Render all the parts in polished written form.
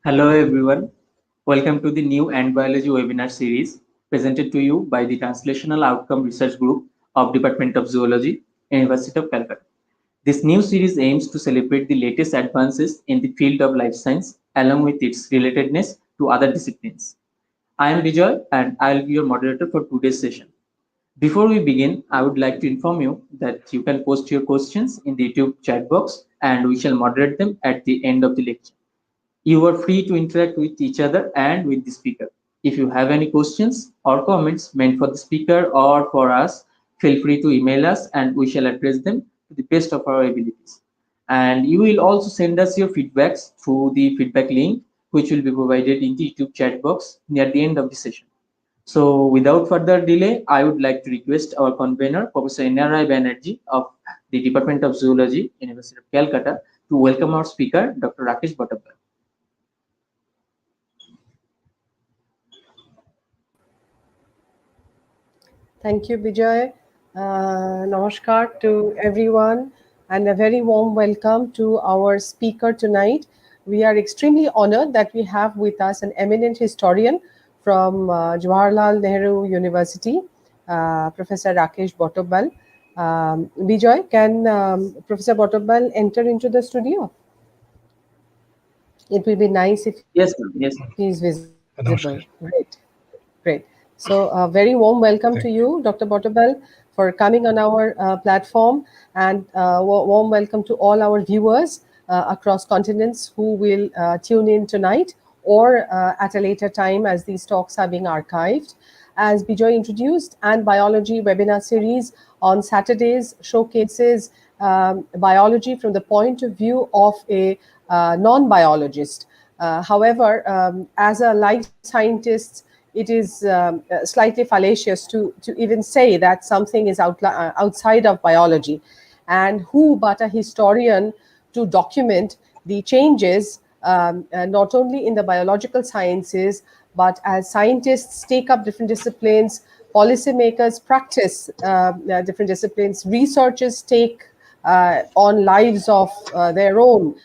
Hello everyone. Welcome to the new Ant Biology webinar series presented to you by the Translational Outcome Research Group of Department of Zoology, University of Calcutta. This new series aims to celebrate the latest advances in the field of life science along with its relatedness to other disciplines. I am Vijay and I will be your moderator for today's session. Before we begin, I would like to inform you that you can post your questions in the YouTube chat box and we shall moderate them at the end of the lecture. You are free to interact with each other and with the speaker. If you have any questions or comments meant for the speaker or for us, feel free to email us and we shall address them to the best of our abilities. And you will also send us your feedbacks through the feedback link, which will be provided in the YouTube chat box near the end of the session. So without further delay, I would like to request our convener, Professor N.R.I. Banerjee of the Department of Zoology, University of Calcutta, to welcome our speaker, Dr. Rakesh Bhattacharya. Thank you, Vijay. Namaskar to everyone and a very warm welcome to our speaker tonight. We are extremely honored that we have with us an eminent historian from Jawaharlal Nehru University, Professor Rakesh Bhattacharya. Vijay, can Professor Bhattacharya enter into the studio? It will be nice if he is Yes, ma'am. Yes, visible. Great. Namaskar. Great. So, a very warm welcome to Thank you, Dr. Bottabel, for coming on our platform, and warm welcome to all our viewers across continents who will tune in tonight or at a later time as these talks are being archived. As Bijoy introduced, and biology webinar series on Saturdays showcases biology from the point of view of a non-biologist. However, as a life scientist, it is slightly fallacious to even say that something is outside of biology. And who but a historian to document the changes not only in the biological sciences, but as scientists take up different disciplines, policymakers practice different disciplines, researchers take on lives of their own,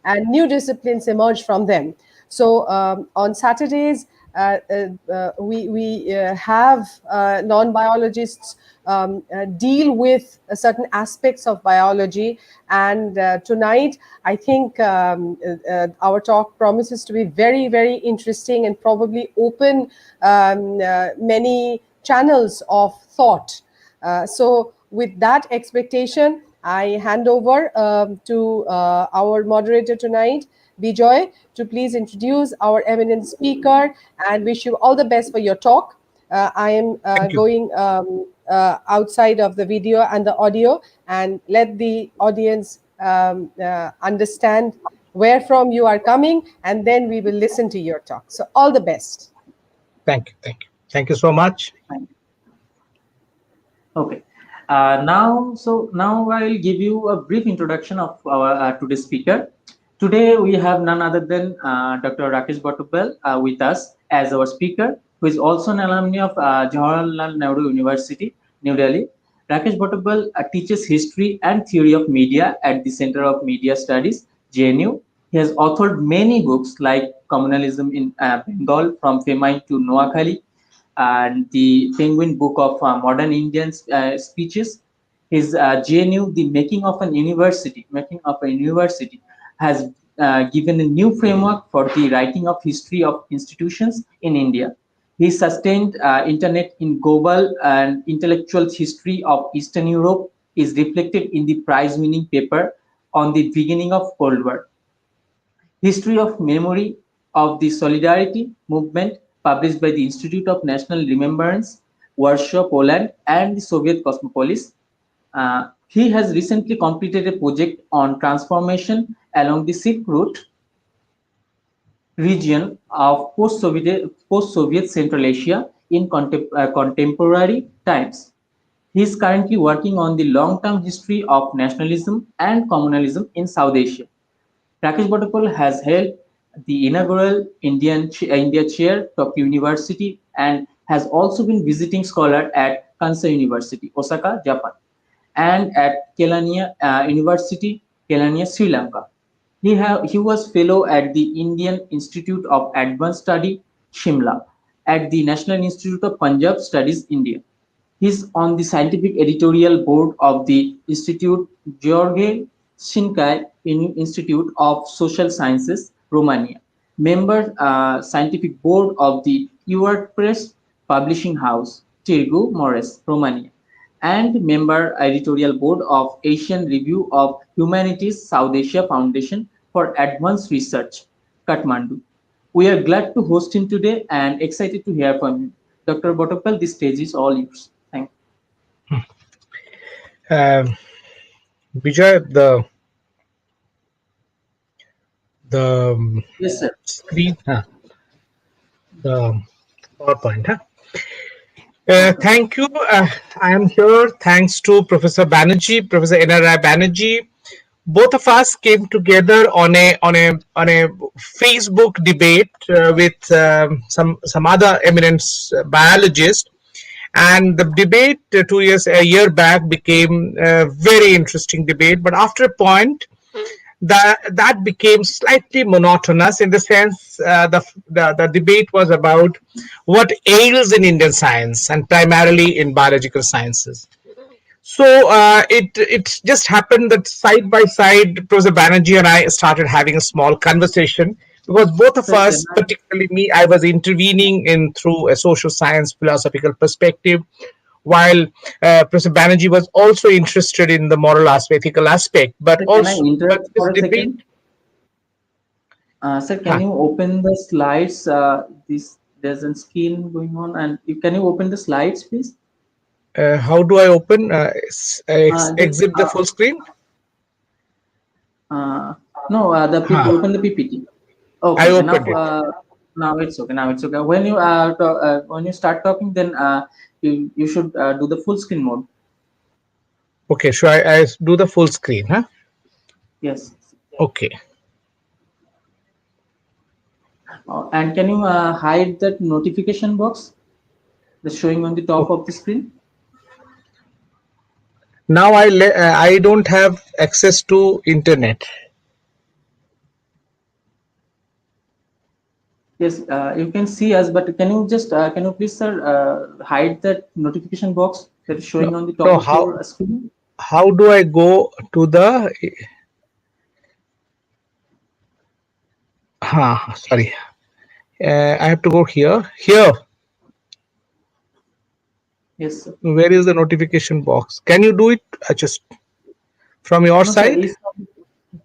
and new disciplines emerge from them. So on Saturdays, we have non-biologists deal with certain aspects of biology, and tonight I think our talk promises to be very, very interesting and probably open many channels of thought. So with that expectation, I hand over to our moderator tonight, Bijoy, to please introduce our eminent speaker and wish you all the best for your talk. I am Thank you. going outside of the video and the audio and let the audience understand where from you are coming, and then we will listen to your talk. So all the best. Thank you. Thank you. Thank you so much. okay. Now I will give you a brief introduction of our today's speaker. Today we have none other than Dr. Rakesh Bhattacharya with us as our speaker, who is also an alumni of Jawaharlal Nehru University, New Delhi. Rakesh Bhattacharya teaches history and theory of media at the Center of Media Studies, JNU. He has authored many books like Communalism in Bengal, From Famine to Noakhali, and the Penguin Book of Modern Indian Speeches. His JNU, the making of a university, has given a new framework for the writing of history of institutions in India. His sustained internet in global and intellectual history of Eastern Europe is reflected in the prize-winning paper on the beginning of Cold War. History of Memory of the Solidarity Movement, published by the Institute of National Remembrance, Warsaw, Poland, and the Soviet Cosmopolis. He has recently completed a project on transformation along the Silk Route region of post-Soviet Central Asia in contemporary times. He is currently working on the long-term history of nationalism and communalism in South Asia. Rakesh Bhattacharya has held the inaugural India Chair, Tokyo University, and has also been visiting scholar at Kansai University, Osaka, Japan, and at Kelaniya University, Kelaniya, Sri Lanka. He was fellow at the Indian Institute of Advanced Study, Shimla, at the National Institute of Punjab Studies, India. He's on the scientific editorial board of the Institute Gheorghe Shinkai Institute of Social Sciences, Romania. Member scientific board of the Press Publishing House, Târgu Mureș, Romania, and member editorial board of Asian Review of Humanities South Asia Foundation for Advanced Research, Kathmandu. We are glad to host him today and excited to hear from him. Dr. Botopal, the stage is all yours. Thank Um, Vijay, the you. Yes, sir. screen, the PowerPoint. Thank you. I am here thanks to Professor Banerjee, Professor N.R.I. Banerjee. Both of us came together on a Facebook debate with some other eminent biologists, and the debate a year back became a very interesting debate. But after a point, that became slightly monotonous, in the sense the debate was about what ails in Indian science, and primarily in biological sciences. So it just happened that side by side, Professor Banerjee and I started having a small conversation, because both of Sir, can us, particularly me, I was intervening in through a social science philosophical perspective, while Professor Banerjee was also interested in the moral aspect, ethical aspect, but can I also but interrupt this for a debate. second? Sir, can Huh, you open the slides? There's a screen going on, and can you open the slides, please? how do I open Just exit the full screen? uh, no, Huh, open the PPT. Okay, I okay. opened it. Now it's okay. Now it's okay. When you start talking, then you should do the full screen mode. Okay, so I do the full screen, huh? Yes. Okay. And can you hide that notification box that's showing on the top of the screen? Now I don't have access to internet. Yes, you can see us, but can you please, sir, hide that notification box that is No, showing on the top no, of your screen? how do I go to the sorry. I have to go here. Here, Yes, sir. where is the notification box? Can you do it just from your No, sir. side?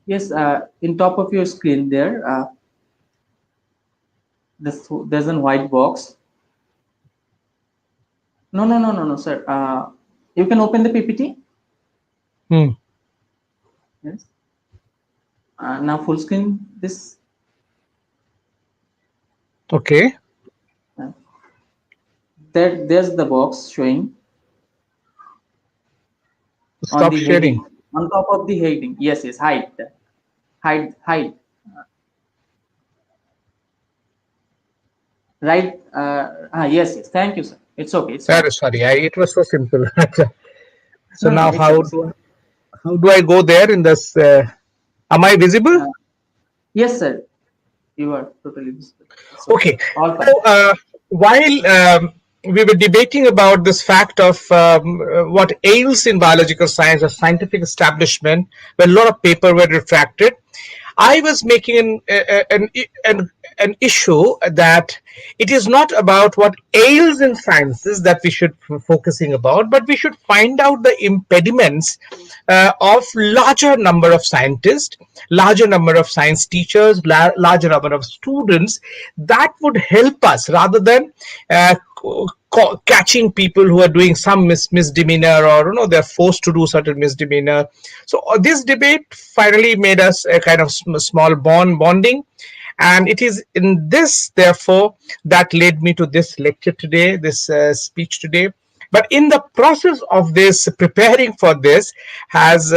Yes, in top of your screen there, there's a white box. No, sir. You can open the PPT. Hmm. Yes. Now full screen this. Okay. Uh, there's the box showing on Stop the sharing. heading, on top of the heading. Yes, yes. Hide. Right. Yes. Thank you, sir. It's okay. It's fine. Sorry. It was so simple. So No, now it's okay. So, how do I go there in this? Am I visible? uh, yes, sir. You are totally visible. It's okay. Okay. All fine. So while we were debating about this fact of what ails in biological science, the scientific establishment, when a lot of paper were retracted, I was making an issue that it is not about what ails in sciences that we should be focusing about, but we should find out the impediments of larger number of scientists, larger number of science teachers, larger number of students, that would help us, rather than uh, catching people who are doing some misdemeanor, or they're forced to do certain misdemeanor. So this debate finally made us a kind of small bonding, and it is in this, therefore, that led me to this lecture today, this speech today. But in the process of this, preparing for this has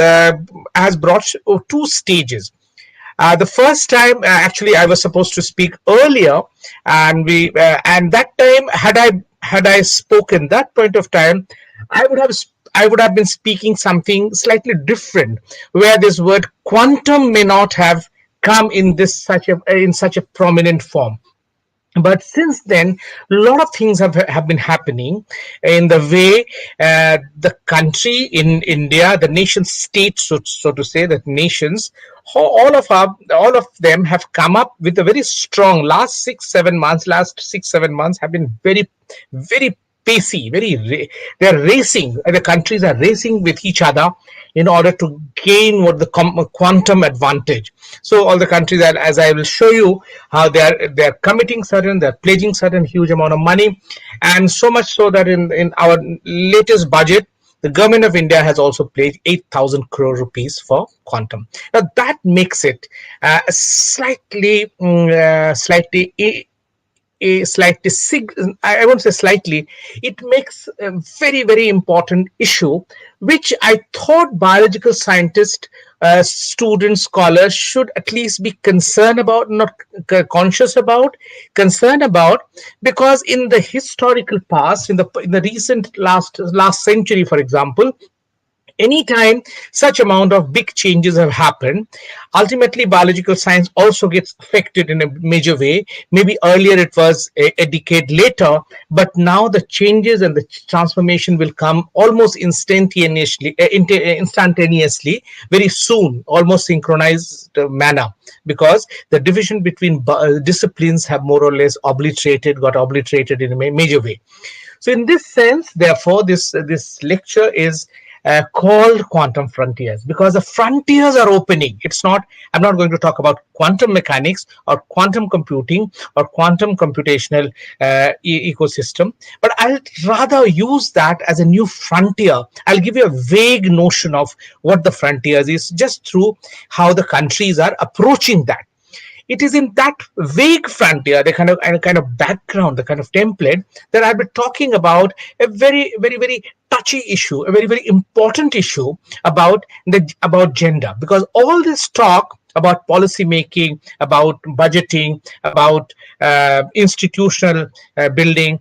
brought two stages. The first time, actually, I was supposed to speak earlier, and that time, had I spoken that point of time, I would have I would have been speaking something slightly different, where this word quantum may not have come in such a prominent form. But since then, a lot of things have been happening in the way the country in India, the nation state, so to say, that nations, all of them have come up with a very strong last 6 7 months have been very pacey, they're racing. The countries are racing with each other in order to gain what the quantum advantage. So all the countries, that, as I will show you, how they're committing they're pledging certain huge amount of money, and so much so that in our latest budget, the government of India has also pledged 8,000 crore rupees for quantum. Now that makes it slightly a slightly I won't say slightly, it makes a very important issue, which I thought biological scientists, students, scholars should at least be concerned about, not conscious about, concerned about, because in the historical past, in the recent last century, for example, anytime such amount of big changes have happened, ultimately biological science also gets affected in a major way. Maybe earlier it was a decade later, but now the changes and the transformation will come almost instantaneously, very soon, almost synchronized manner, because the division between disciplines have more or less got obliterated in a major way. So in this sense, therefore, this lecture is called Quantum Frontiers, because the frontiers are opening. I'm not going to talk about quantum mechanics or quantum computing or quantum computational ecosystem, but I'll rather use that as a new frontier. I'll give you a vague notion of what the frontiers is, just through how the countries are approaching that. It is in that vague frontier, the kind of background, the kind of template, that I've been talking about a very touchy issue, a very important issue about gender, because all this talk about policy making, about budgeting, about institutional building,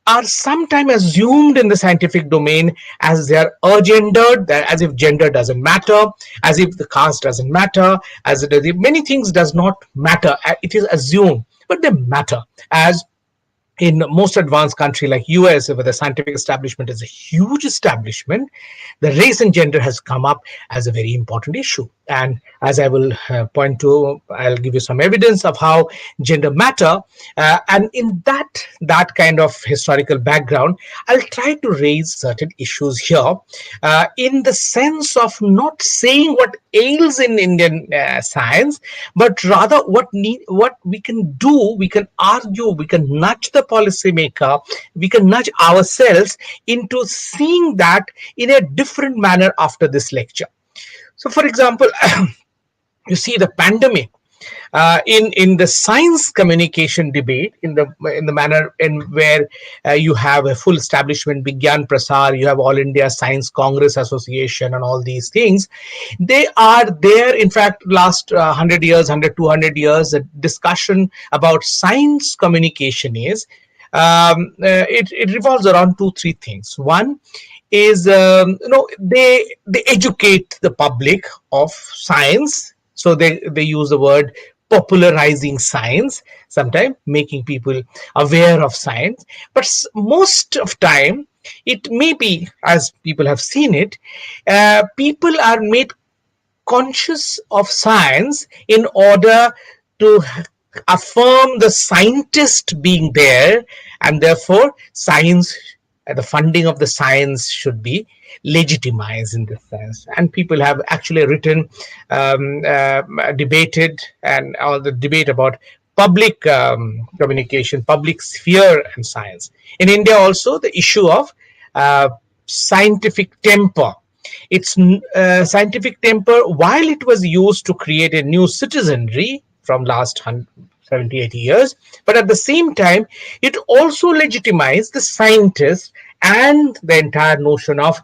are sometimes assumed in the scientific domain as they are agendered, as if gender doesn't matter, as if the caste doesn't matter, as if many things does not matter. It is assumed, but they matter. As in most advanced country like US, where the scientific establishment is a huge establishment, the race and gender has come up as a very important issue. And as I will point to, I'll give you some evidence of how gender matter. And in that kind of historical background, I'll try to raise certain issues here, in the sense of not saying what ails in Indian science, but rather what we can do. We can argue, we can nudge the policymaker, we can nudge ourselves into seeing that in a different manner after this lecture. So, for example, you see the pandemic, in the science communication debate, in the manner in where you have a full establishment, Vigyan Prasar, you have All India Science Congress Association, and all these things. They are there. In fact, last 100 years, 200 years, the discussion about science communication is, it revolves around three things. One is, they educate the public of science. So they use the word popularizing science, sometimes making people aware of science. But most of time, it may be, as people have seen it, people are made conscious of science in order to affirm the scientist being there, and therefore science, the funding of the science should be legitimized in this sense. And people have actually written, debated, and all the debate about public communication, public sphere, and science. In India also, the issue of scientific temper. It's scientific temper, while it was used to create a new citizenry from last 70, 80 years, but at the same time, it also legitimized the scientists and the entire notion of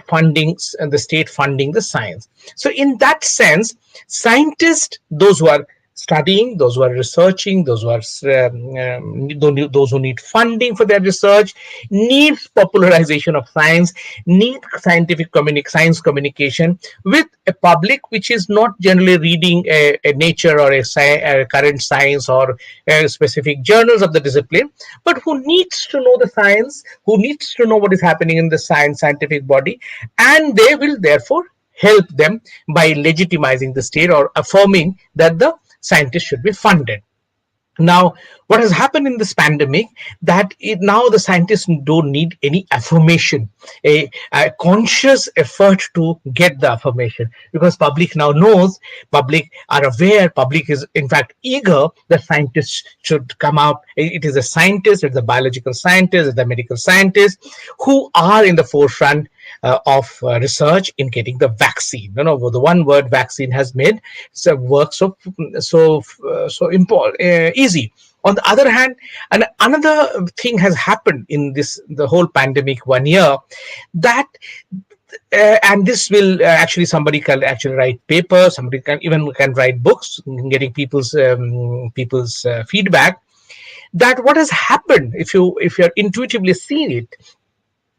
funding, and the state funding the science. So in that sense, scientists, those who are studying, those who are researching, those who are those who need funding for their research, needs popularization of science, need science communication with a public which is not generally reading a nature or a current science or specific journals of the discipline, but who needs to know the science, who needs to know what is happening in the scientific body, and they will therefore help them by legitimizing the state or affirming that the scientists should be funded. Now, what has happened in this pandemic, that now the scientists don't need any affirmation, a conscious effort to get the affirmation, because public now knows, public are aware, public is in fact eager that scientists should come out. It is a scientist, it's a biological scientist, it's a medical scientist who are in the forefront of research in getting the vaccine. The one word vaccine has made work so important, easy. On the other hand, and another thing has happened in the whole pandemic 1 year, that and this will actually, somebody can actually write papers, somebody can write books, getting people's feedback, that what has happened, if you're intuitively seeing it,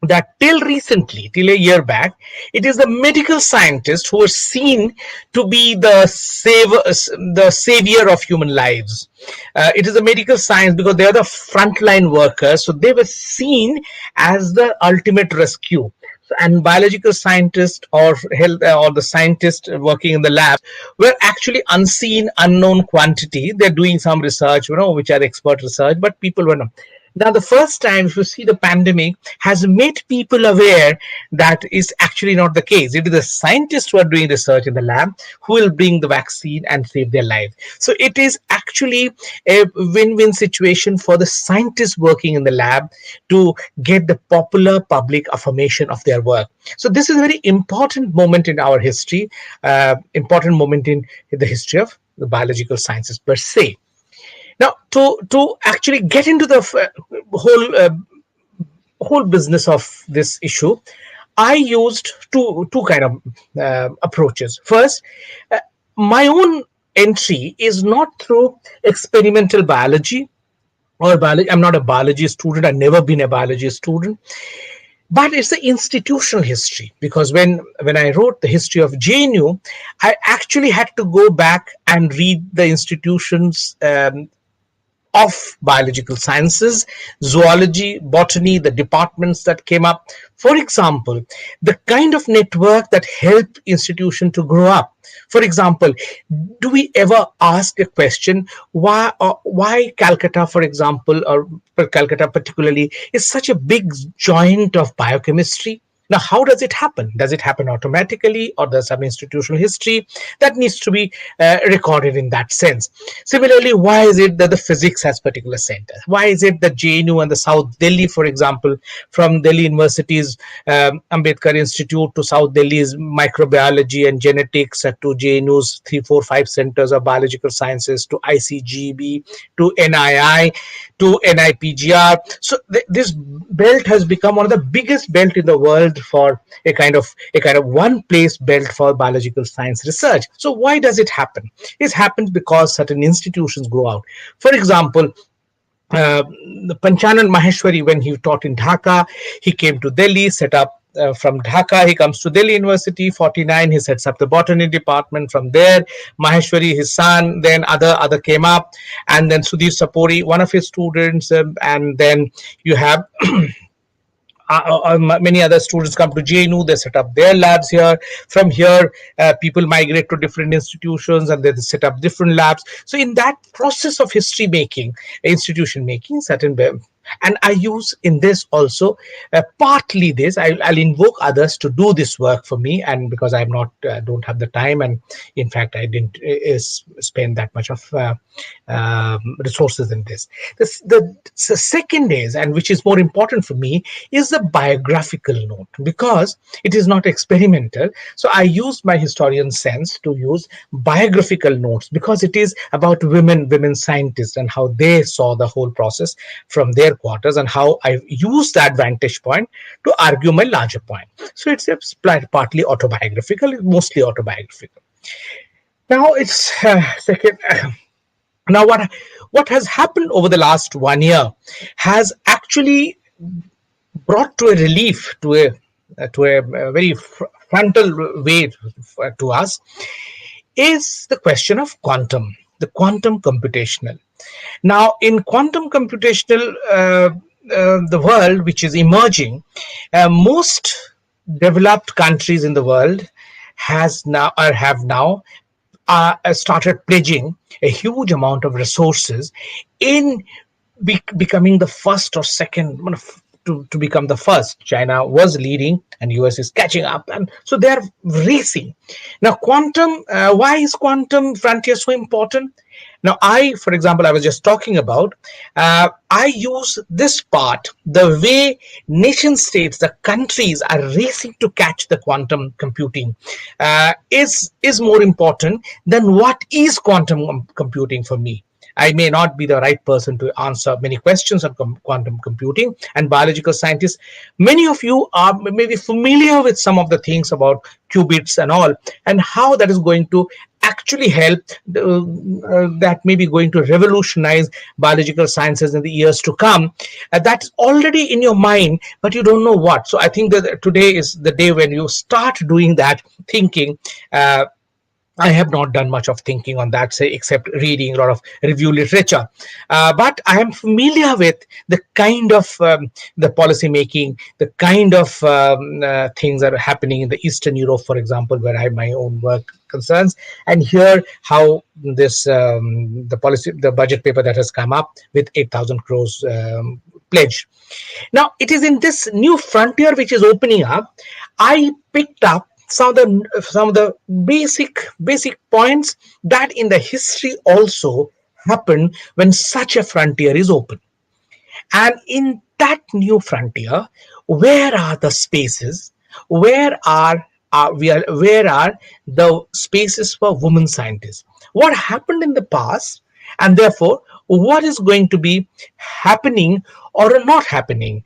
that till recently, till a year back, it is the medical scientists who are seen to be the savior of human lives. It is a medical science because they are the frontline workers, so they were seen as the ultimate rescue. And biological scientists or health or the scientists working in the lab were actually unseen, unknown quantity. They're doing some research, which are expert research, but people were not. Now, the first time, if you see, the pandemic has made people aware that is actually not the case. It is the scientists who are doing research in the lab who will bring the vaccine and save their life. So it is actually a win-win situation for the scientists working in the lab to get the popular public affirmation of their work. So this is a very important moment in our history, important moment in the history of the biological sciences per se. Now, to actually get into the whole business of this issue, I used two kind of approaches. First, my own entry is not through experimental biology or biology. I'm not a biology student. I've never been a biology student. But it's the institutional history, because when I wrote the history of JNU, I actually had to go back and read the institutions of biological sciences, zoology, botany, the departments that came up. For example, the kind of network that helped institution to grow up. For example, do we ever ask a question, why Calcutta, for example, or Calcutta particularly, is such a big joint of biochemistry? Now, how does it happen? Does it happen automatically, or there's some institutional history that needs to be recorded in that sense? Similarly, why is it that the physics has particular centers? Why is it that JNU and the South Delhi, for example, from Delhi University's Ambedkar Institute to South Delhi's microbiology and genetics, to JNU's 3, 4, 5 centers of biological sciences, to ICGB, to NII, to NIPGR. So this belt has become one of the biggest belt in the world for a kind of one place belt for biological science research. So why does it happen? It happens because certain institutions grow out. For example, Panchanan Maheshwari, when he taught in Dhaka, he came to Delhi, set up from Dhaka, he comes to Delhi University. 49, he sets up the botany department. From there, Maheshwari, his son, then other came up, and then Sudhir Sapori, one of his students, and then you have many other students come to JNU, they set up their labs here. From here, people migrate to different institutions and they set up different labs. So in that process of history making, institution making, and I use in this also partly this, I'll invoke others to do this work for me, and because I'm not don't have the time, and in fact I didn't spend that much of resources in this. The second is, and which is more important for me, is the biographical note, because it is not experimental. So I used my historian sense to use biographical notes, because it is about women scientists and how they saw the whole process from their quarters, and how I use that vantage point to argue my larger point. So it's partly autobiographical, mostly autobiographical. Now it's second. Now, what has happened over the last 1 year has actually brought to a relief, to a very frontal way to us, is the question of quantum, the quantum computational. Now, in quantum computational, the world which is emerging, most developed countries in the world has now or have now started pledging a huge amount of resources in becoming the first or second to become the first. China was leading and US is catching up, and so they are racing. Now, quantum, why is quantum frontier so important? Now, for example, I was just talking about, I use this part, the way nation states, the countries are racing to catch the quantum computing, is more important than what is quantum computing for me. I may not be the right person to answer many questions on quantum computing and biological scientists. Many of you are maybe familiar with some of the things about qubits and all, and how that is going to actually help, that may be going to revolutionize biological sciences in the years to come. That's already in your mind, but you don't know what. So I think that today is the day when you start doing that thinking. I have not done much of thinking on that, say, except reading a lot of review literature. But I am familiar with the kind of the policy making, the kind of things that are happening in the Eastern Europe, for example, where I have my own work concerns, and hear how this the budget paper that has come up with 8,000 crores pledge. Now, it is in this new frontier which is opening up. I picked up some of the basic points that in the history also happen when such a frontier is open. And in that new frontier, where are the spaces? Where are the spaces for women scientists? What happened in the past, and therefore what is going to be happening or not happening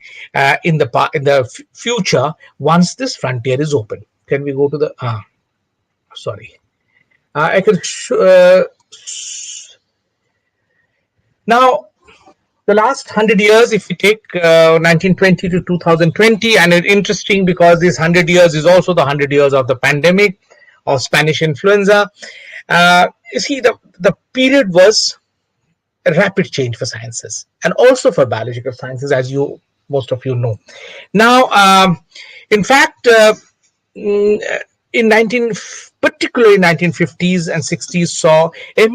in the future once this frontier is open? Can we go to the? Sorry, I can. Now, the last 100 years, if we take 1920 to 2020, and it's interesting because this 100 years is also the 100 years of the pandemic of Spanish influenza. You see, the period was a rapid change for sciences and also for biological sciences, as you most of you know. Now, in fact, mm, in 19 particularly 1950s and 60s saw a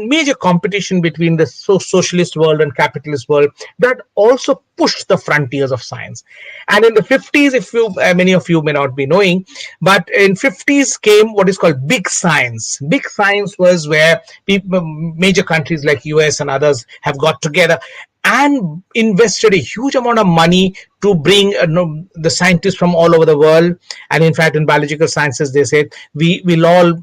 major competition between the socialist world and capitalist world that also pushed the frontiers of science. And in the 50s, if you many of you may not be knowing, but in 50s came what is called big science. Big science was where major countries like US and others have got together and invested a huge amount of money to bring the scientists from all over the world. And in fact, in biological sciences, they said we will all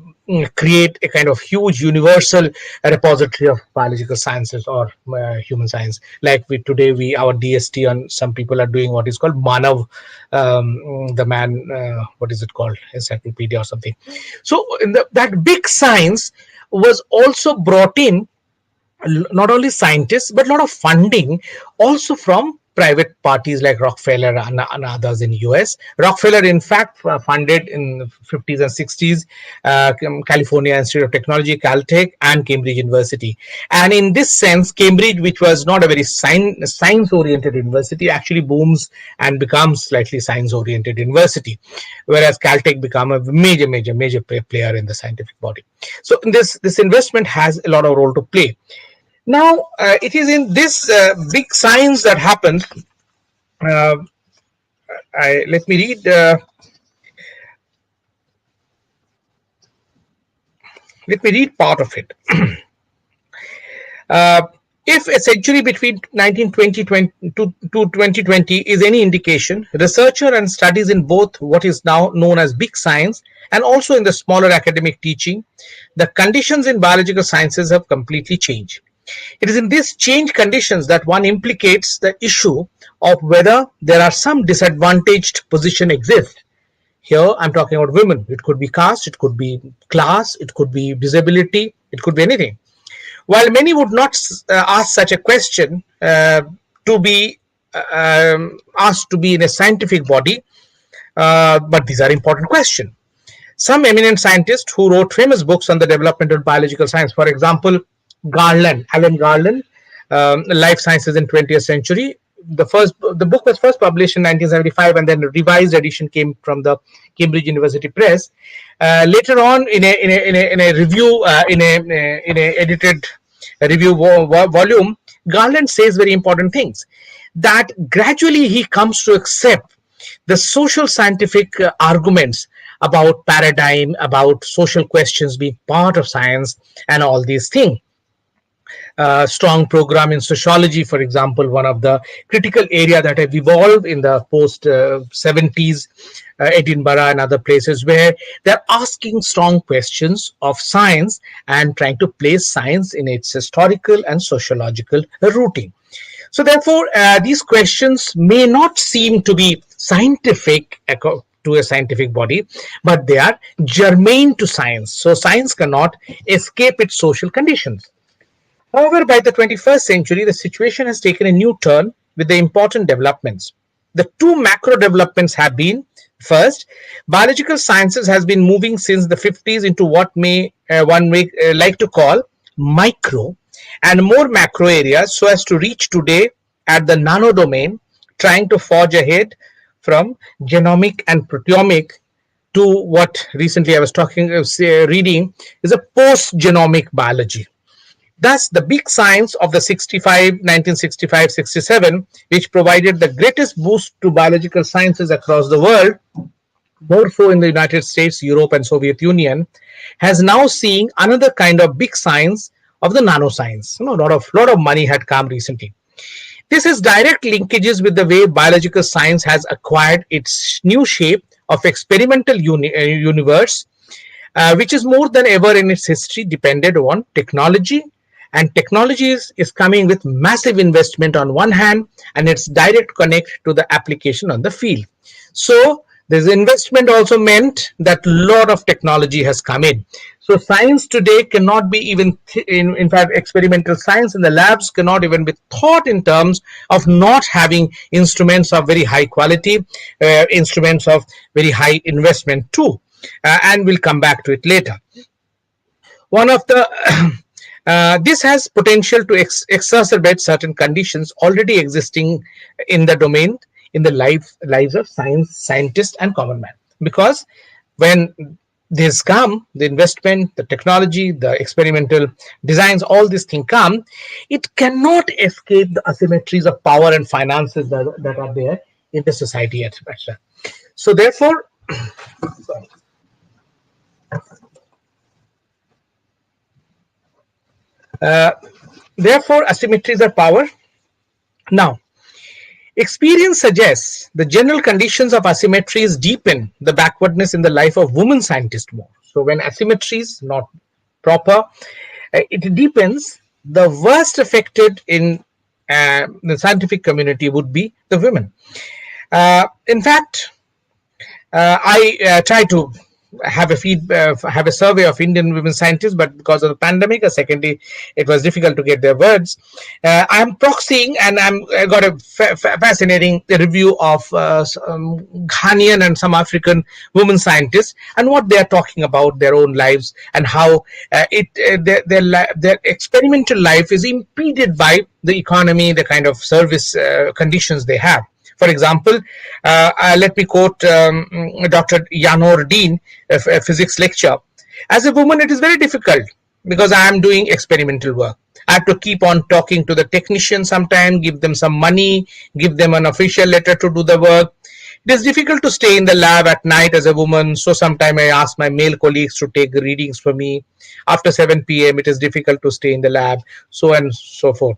create a kind of huge universal repository of biological sciences or human science. Like today, our DST, and some people are doing what is called Manav, the man, what is it called, encyclopedia or something. So that big science was also brought in, not only scientists but a lot of funding also from private parties like Rockefeller and others in US. Rockefeller, in fact, funded in 50s and 60s California Institute of Technology, Caltech, and Cambridge University. And in this sense, Cambridge, which was not a very science-oriented university, actually booms and becomes slightly science-oriented university, whereas Caltech become a major player in the scientific body. So this investment has a lot of role to play. Now, it is in this big science that happens. Uh, let me read. Let me read part of it. Uh, if a century between 1920 to 2020 is any indication, researcher and studies in both what is now known as big science and also in the smaller academic teaching, the conditions in biological sciences have completely changed. It is in these change conditions that one implicates the issue of whether there are some disadvantaged position exist. Here I'm talking about women. It could be caste, it could be class, it could be disability, it could be anything. While many would not ask such a question to be asked to be in a scientific body, but these are important questions. Some eminent scientists who wrote famous books on the development of biological science, for example, Alan Garland, Life Sciences in 20th Century. The book was first published in 1975, and then a revised edition came from the Cambridge University Press. Later on, in a review, in a edited review volume, Garland says very important things, that gradually he comes to accept the social scientific arguments about paradigm, about social questions being part of science, and all these things. Strong program in sociology, for example, one of the critical area that have evolved in the post 70s, Edinburgh and other places, where they're asking strong questions of science and trying to place science in its historical and sociological rooting. So therefore, these questions may not seem to be scientific to a scientific body, but they are germane to science. So science cannot escape its social conditions. However, by the 21st century, the situation has taken a new turn with the important developments. The two macro developments have been: first, biological sciences has been moving since the 50s into what one may like to call micro and more macro areas, so as to reach today at the nano domain, trying to forge ahead from genomic and proteomic to what recently I was reading is a post-genomic biology. Thus, the big science of the 1965-67, which provided the greatest boost to biological sciences across the world, more so in the United States, Europe, and Soviet Union, has now seen another kind of big science of the nanoscience. A lot of money had come recently. This has direct linkages with the way biological science has acquired its new shape of experimental universe, which is more than ever in its history depended on technology. And technology is coming with massive investment on one hand, and its direct connect to the application on the field. So this investment also meant that a lot of technology has come in. So science today cannot be even, in fact, experimental science in the labs cannot even be thought in terms of not having instruments of very high quality, instruments of very high investment too. And we'll come back to it later. One of the this has potential to exacerbate certain conditions already existing in the domain, in the lives of scientists and common man. Because when this come, the investment, the technology, the experimental designs, all these things come, it cannot escape the asymmetries of power and finances that are there in the society, etc. So therefore, asymmetries of power. Now, experience suggests the general conditions of asymmetries deepen the backwardness in the life of women scientists more. So when asymmetry is not proper, it deepens. The worst affected in the scientific community would be the women. In fact, I try to have a survey of Indian women scientists, but because of the pandemic, secondly, it was difficult to get their words. I'm proxying, and I got a fascinating review of Ghanaian and some African women scientists and what they are talking about their own lives and how their experimental life is impeded by the economy, the kind of service conditions they have. For example, let me quote Dr. Yanor Dean, a physics lecture. As a woman, it is very difficult because I am doing experimental work. I have to keep on talking to the technician sometimes, give them some money, give them an official letter to do the work. It is difficult to stay in the lab at night as a woman, so sometimes I ask my male colleagues to take readings for me. After 7 p.m., it is difficult to stay in the lab, so and so forth.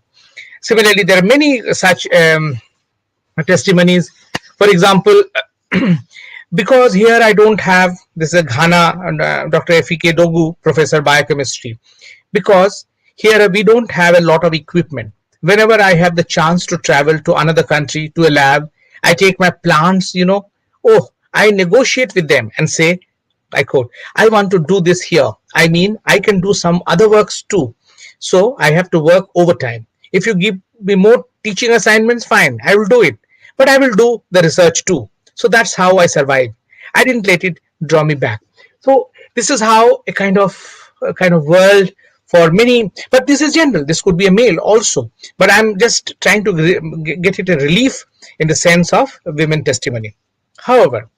Similarly, there are many such testimonies. For example, because here I don't have, this is a Ghana, and Dr. F.E.K. Dogu, professor biochemistry, because here we don't have a lot of equipment. Whenever I have the chance to travel to another country, to a lab, I take my plants, I negotiate with them and say, I quote, I want to do this here. I mean, I can do some other works too. So I have to work overtime. If you give me more teaching assignments, fine, I will do it. But I will do the research too. So that's how I survived. I didn't let it draw me back. So this is how a kind of world for many, but this is general. This could be a male also. But I'm just trying to get it a relief in the sense of women testimony. However,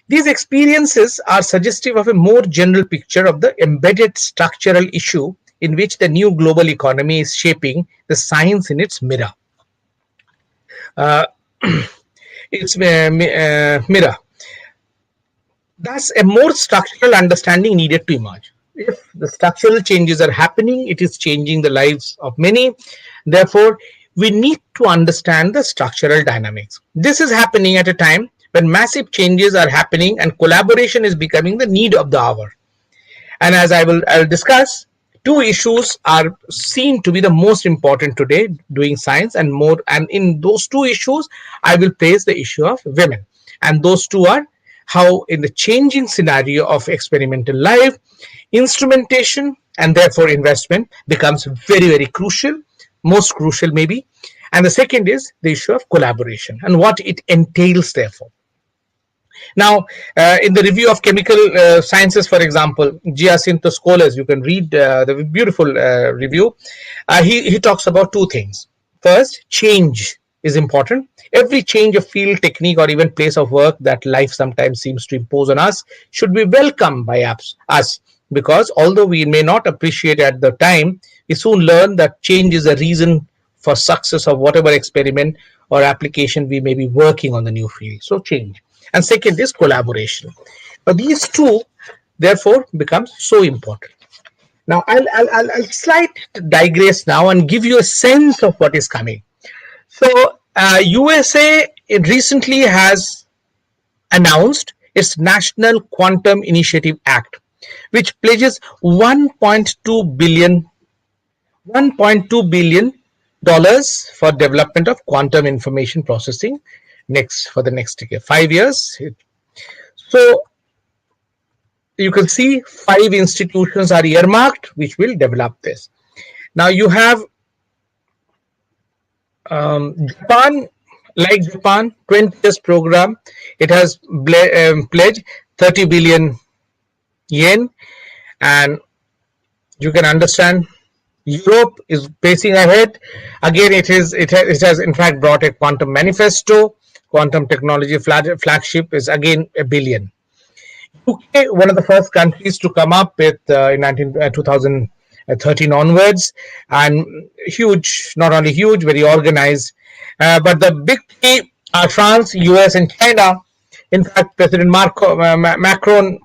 these experiences are suggestive of a more general picture of the embedded structural issue in which the new global economy is shaping the science in its mirror. Uh, its mirror. Thus, a more structural understanding needed to emerge. If the structural changes are happening, it is changing the lives of many. Therefore, we need to understand the structural dynamics. This is happening at a time when massive changes are happening and collaboration is becoming the need of the hour. And as I will discuss, two issues are seen to be the most important today doing science, and more, and in those two issues I will place the issue of women. And those two are how in the changing scenario of experimental life, instrumentation and therefore investment becomes very, very crucial, most crucial maybe. And the second is the issue of collaboration and what it entails therefore. Now, in the review of chemical sciences, for example, Giacinto Scholars, you can read the beautiful review. He talks about two things. First, change is important. Every change of field, technique, or even place of work that life sometimes seems to impose on us should be welcomed by us, because although we may not appreciate at the time, we soon learn that change is a reason for success of whatever experiment or application we may be working on the new field. So change. And second is collaboration. But these two, therefore, become so important. Now, I'll slight digress now and give you a sense of what is coming. So, USA recently has announced its National Quantum Initiative Act, which pledges 1.2 billion dollars for development of quantum information processing next for the next 5 years. So you can see 5 institutions are earmarked which will develop this. Now you have Japan, like Japan, 20 years program. It has pledged 30 billion yen, and you can understand Europe is pacing ahead. Again, it has in fact brought a quantum manifesto. Quantum technology flagship is again a billion. UK, one of the first countries to come up with in 2013 onwards, and huge, not only huge, very organized. But the big three are France, US, and China. In fact, President Macron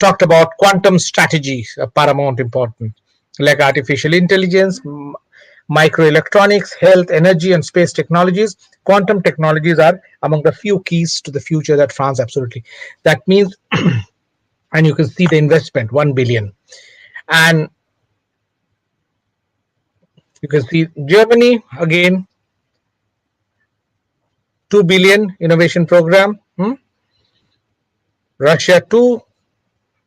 talked about quantum strategy, paramount important, like artificial intelligence, microelectronics, health, energy, and space technologies. Quantum technologies are among the few keys to the future that France absolutely. That means, and you can see the investment, 1 billion. And you can see Germany, again, 2 billion innovation program. Russia, 2.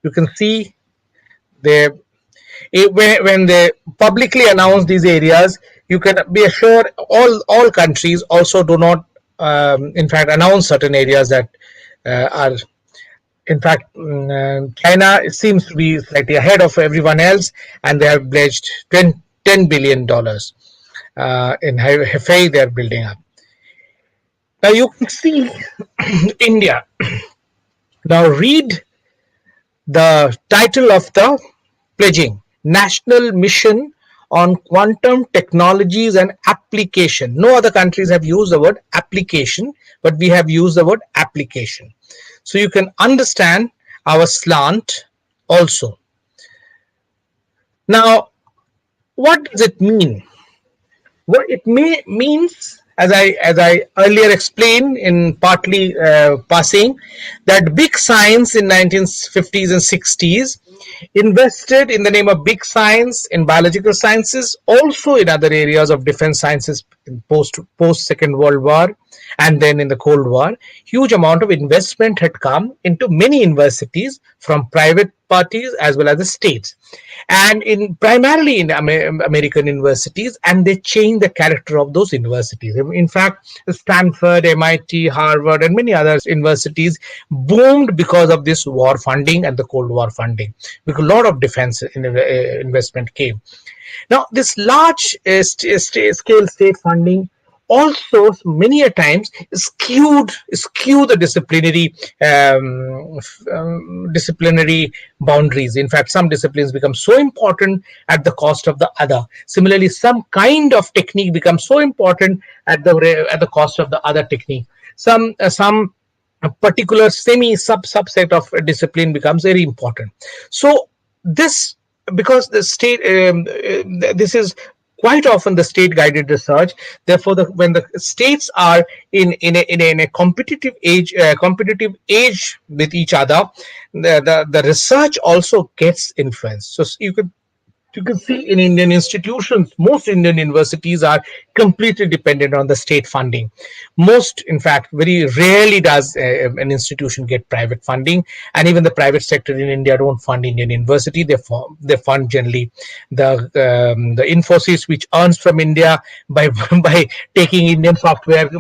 You can see they when they publicly announce these areas, you can be assured all countries also do not, in fact, announce certain areas that are. In fact, China seems to be slightly ahead of everyone else, and they have pledged $10 billion in Hefei. They are building up. Now you can see India. Now read the title of the pledging: National Mission on Quantum Technologies and Application. No other countries have used the word application, but we have used the word application. So you can understand our slant also. Now, what does it mean? What it means, as I earlier explained in partly passing, that big science in 1950s and 60s invested in the name of big science in biological sciences, also in other areas of defense sciences in post Second World War, and then in the Cold War. Huge amount of investment had come into many universities from private parties as well as the states. and in primarily in American universities, and they changed the character of those universities. In fact, Stanford, MIT, Harvard, and many other universities boomed because of this war funding and the Cold War funding, because a lot of defense investment came. Now, this large scale state funding also many a times skew the disciplinary boundaries. In fact, some disciplines become so important at the cost of the other. Similarly, some kind of technique becomes so important at the cost of the other technique. Some a particular subset of a discipline becomes very important. So this, because the state this is quite often the state guided research. Therefore, when the states are in a competitive age with each other, the research also gets influenced. So you can see in Indian institutions, most Indian universities are completely dependent on the state funding. Most, in fact, very rarely does an institution get private funding, and even the private sector in India don't fund Indian university. They fund generally the Infosys, which earns from India by by taking Indian software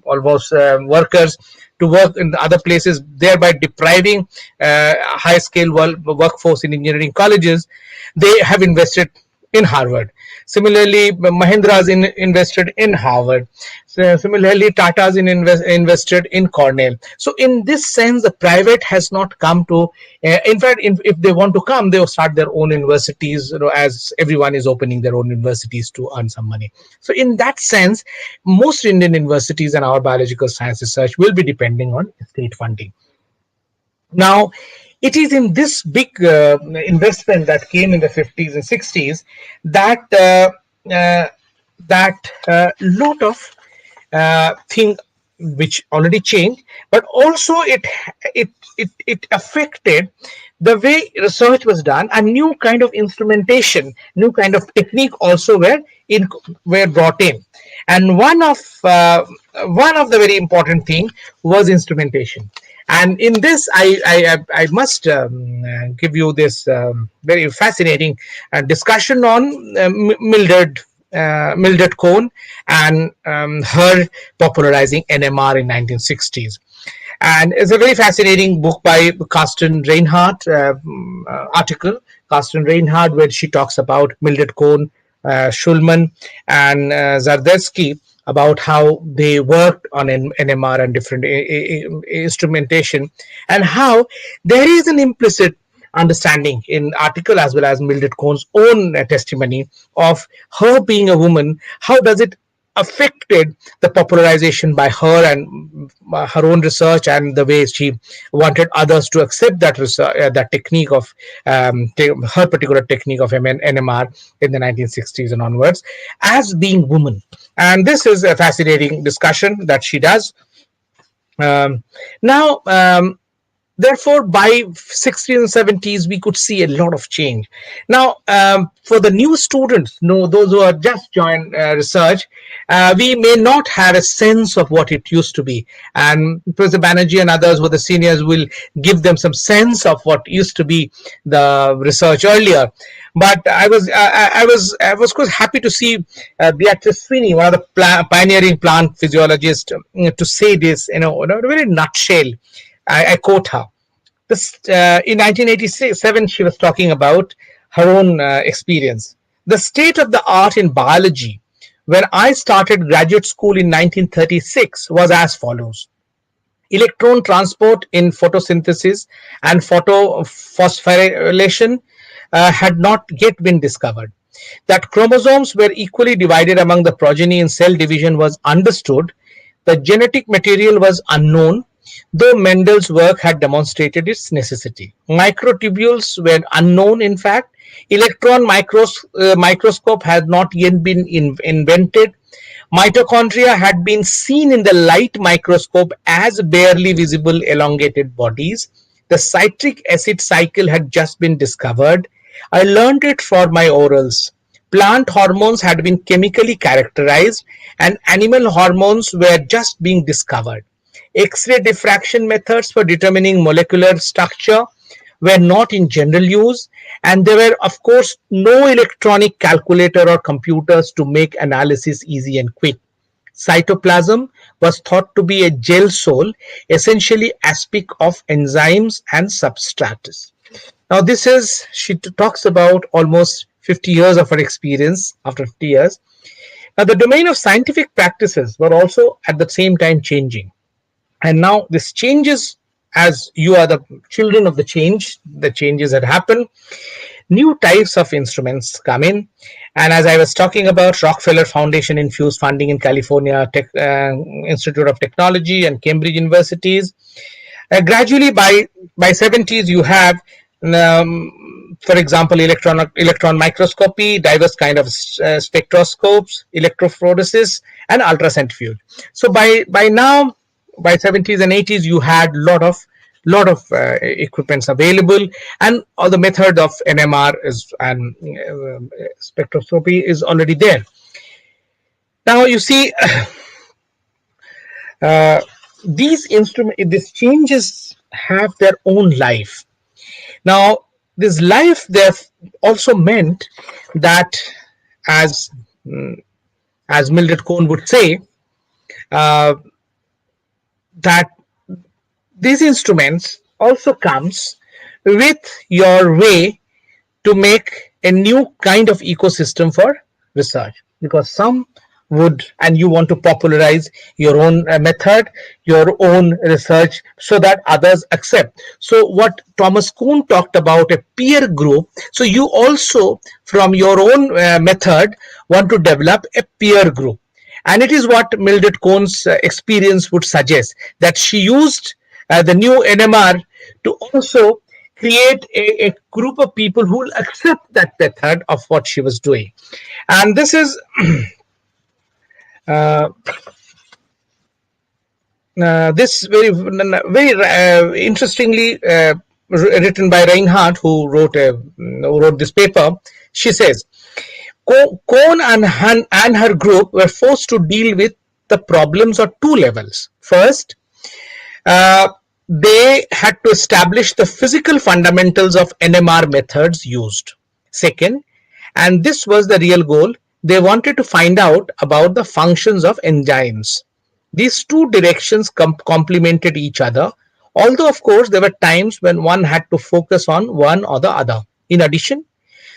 almost workers to work in the other places, thereby depriving high scale workforce in engineering colleges. They have invested in Harvard. Similarly, Mahindra's invested in Harvard. So, similarly, Tata's invested in Cornell. So, in this sense, the private has not come to. In fact, if they want to come, they will start their own universities. As everyone is opening their own universities to earn some money. So, in that sense, most Indian universities and our biological science research will be depending on state funding. Now, it is in this big investment that came in the 50s and 60s that lot of thing which already changed, but also it affected the way research was done, and new kind of instrumentation, new kind of technique also were brought in. And one of the very important thing was instrumentation. And in this, I must give you this very fascinating discussion on Mildred Cohn and her popularizing NMR in 1960s. And it's a very fascinating book by Carsten Reinhardt, article, Carsten Reinhardt, where she talks about Mildred Cohn, Schulman, and Zardersky, about how they worked on an NMR and different instrumentation, and how there is an implicit understanding in article as well as Mildred Cohn's own testimony of her being a woman. How does it affected the popularization by her and her own research, and the way she wanted others to accept that research, that technique of her particular technique of NMR in the 1960s and onwards as being woman. And this is a fascinating discussion that she does. Now, therefore, by 60s and 70s, we could see a lot of change. Now, for the new students, those who are just joined research, we may not have a sense of what it used to be. And Professor Banerjee and others who are the seniors will give them some sense of what used to be the research earlier. But I was quite happy to see Beatrice Sweeney, one of the pioneering plant physiologists, to say this in a very nutshell. I quote her. In 1987, she was talking about her own experience. The state of the art in biology when I started graduate school in 1936 was as follows. Electron transport in photosynthesis and photophosphorylation had not yet been discovered. That chromosomes were equally divided among the progeny in cell division was understood. The genetic material was unknown, though Mendel's work had demonstrated its necessity. Microtubules were unknown, in fact. Electron microscope had not yet been invented. Mitochondria had been seen in the light microscope as barely visible elongated bodies. The citric acid cycle had just been discovered. I learned it for my orals. Plant hormones had been chemically characterized, and animal hormones were just being discovered. X-ray diffraction methods for determining molecular structure were not in general use, And there were, of course, no electronic calculator or computers to make analysis easy and quick. Cytoplasm was thought to be a gel soul, essentially aspic of enzymes and substrates. Now, this is, she talks about almost 50 years of her experience after 50 years. Now, the domain of scientific practices were also at the same time changing. And now this changes as you are the children of the changes that happen. New types of instruments come in. And as I was talking about, Rockefeller Foundation infused funding in California Institute of Technology and Cambridge universities. Gradually, by 70s, you have, for example, electron microscopy, diverse kind of spectroscopes, electrophoresis, and ultracentrifuge. So by now, by 70s and 80s, you had lot of equipments available, and all the method of NMR is and spectroscopy is already there. Now you see, these changes have their own life. Now, this life there also meant that, as Mildred Cohn would say, that these instruments also comes with your way to make a new kind of ecosystem for research, because some would, and you want to popularize your own method, your own research, so that others accept. So what Thomas Kuhn talked about, a peer group, so you also from your own method want to develop a peer group. And it is what Mildred Cohn's experience would suggest, that she used the new NMR to also create a group of people who will accept that method of what she was doing. And this is this very interestingly written by Reinhardt, who wrote this paper. She says, Cohn and her group were forced to deal with the problems on two levels. First, they had to establish the physical fundamentals of NMR methods used. Second, and this was the real goal, they wanted to find out about the functions of enzymes. These two directions complemented each other, although of course there were times when one had to focus on one or the other. In addition,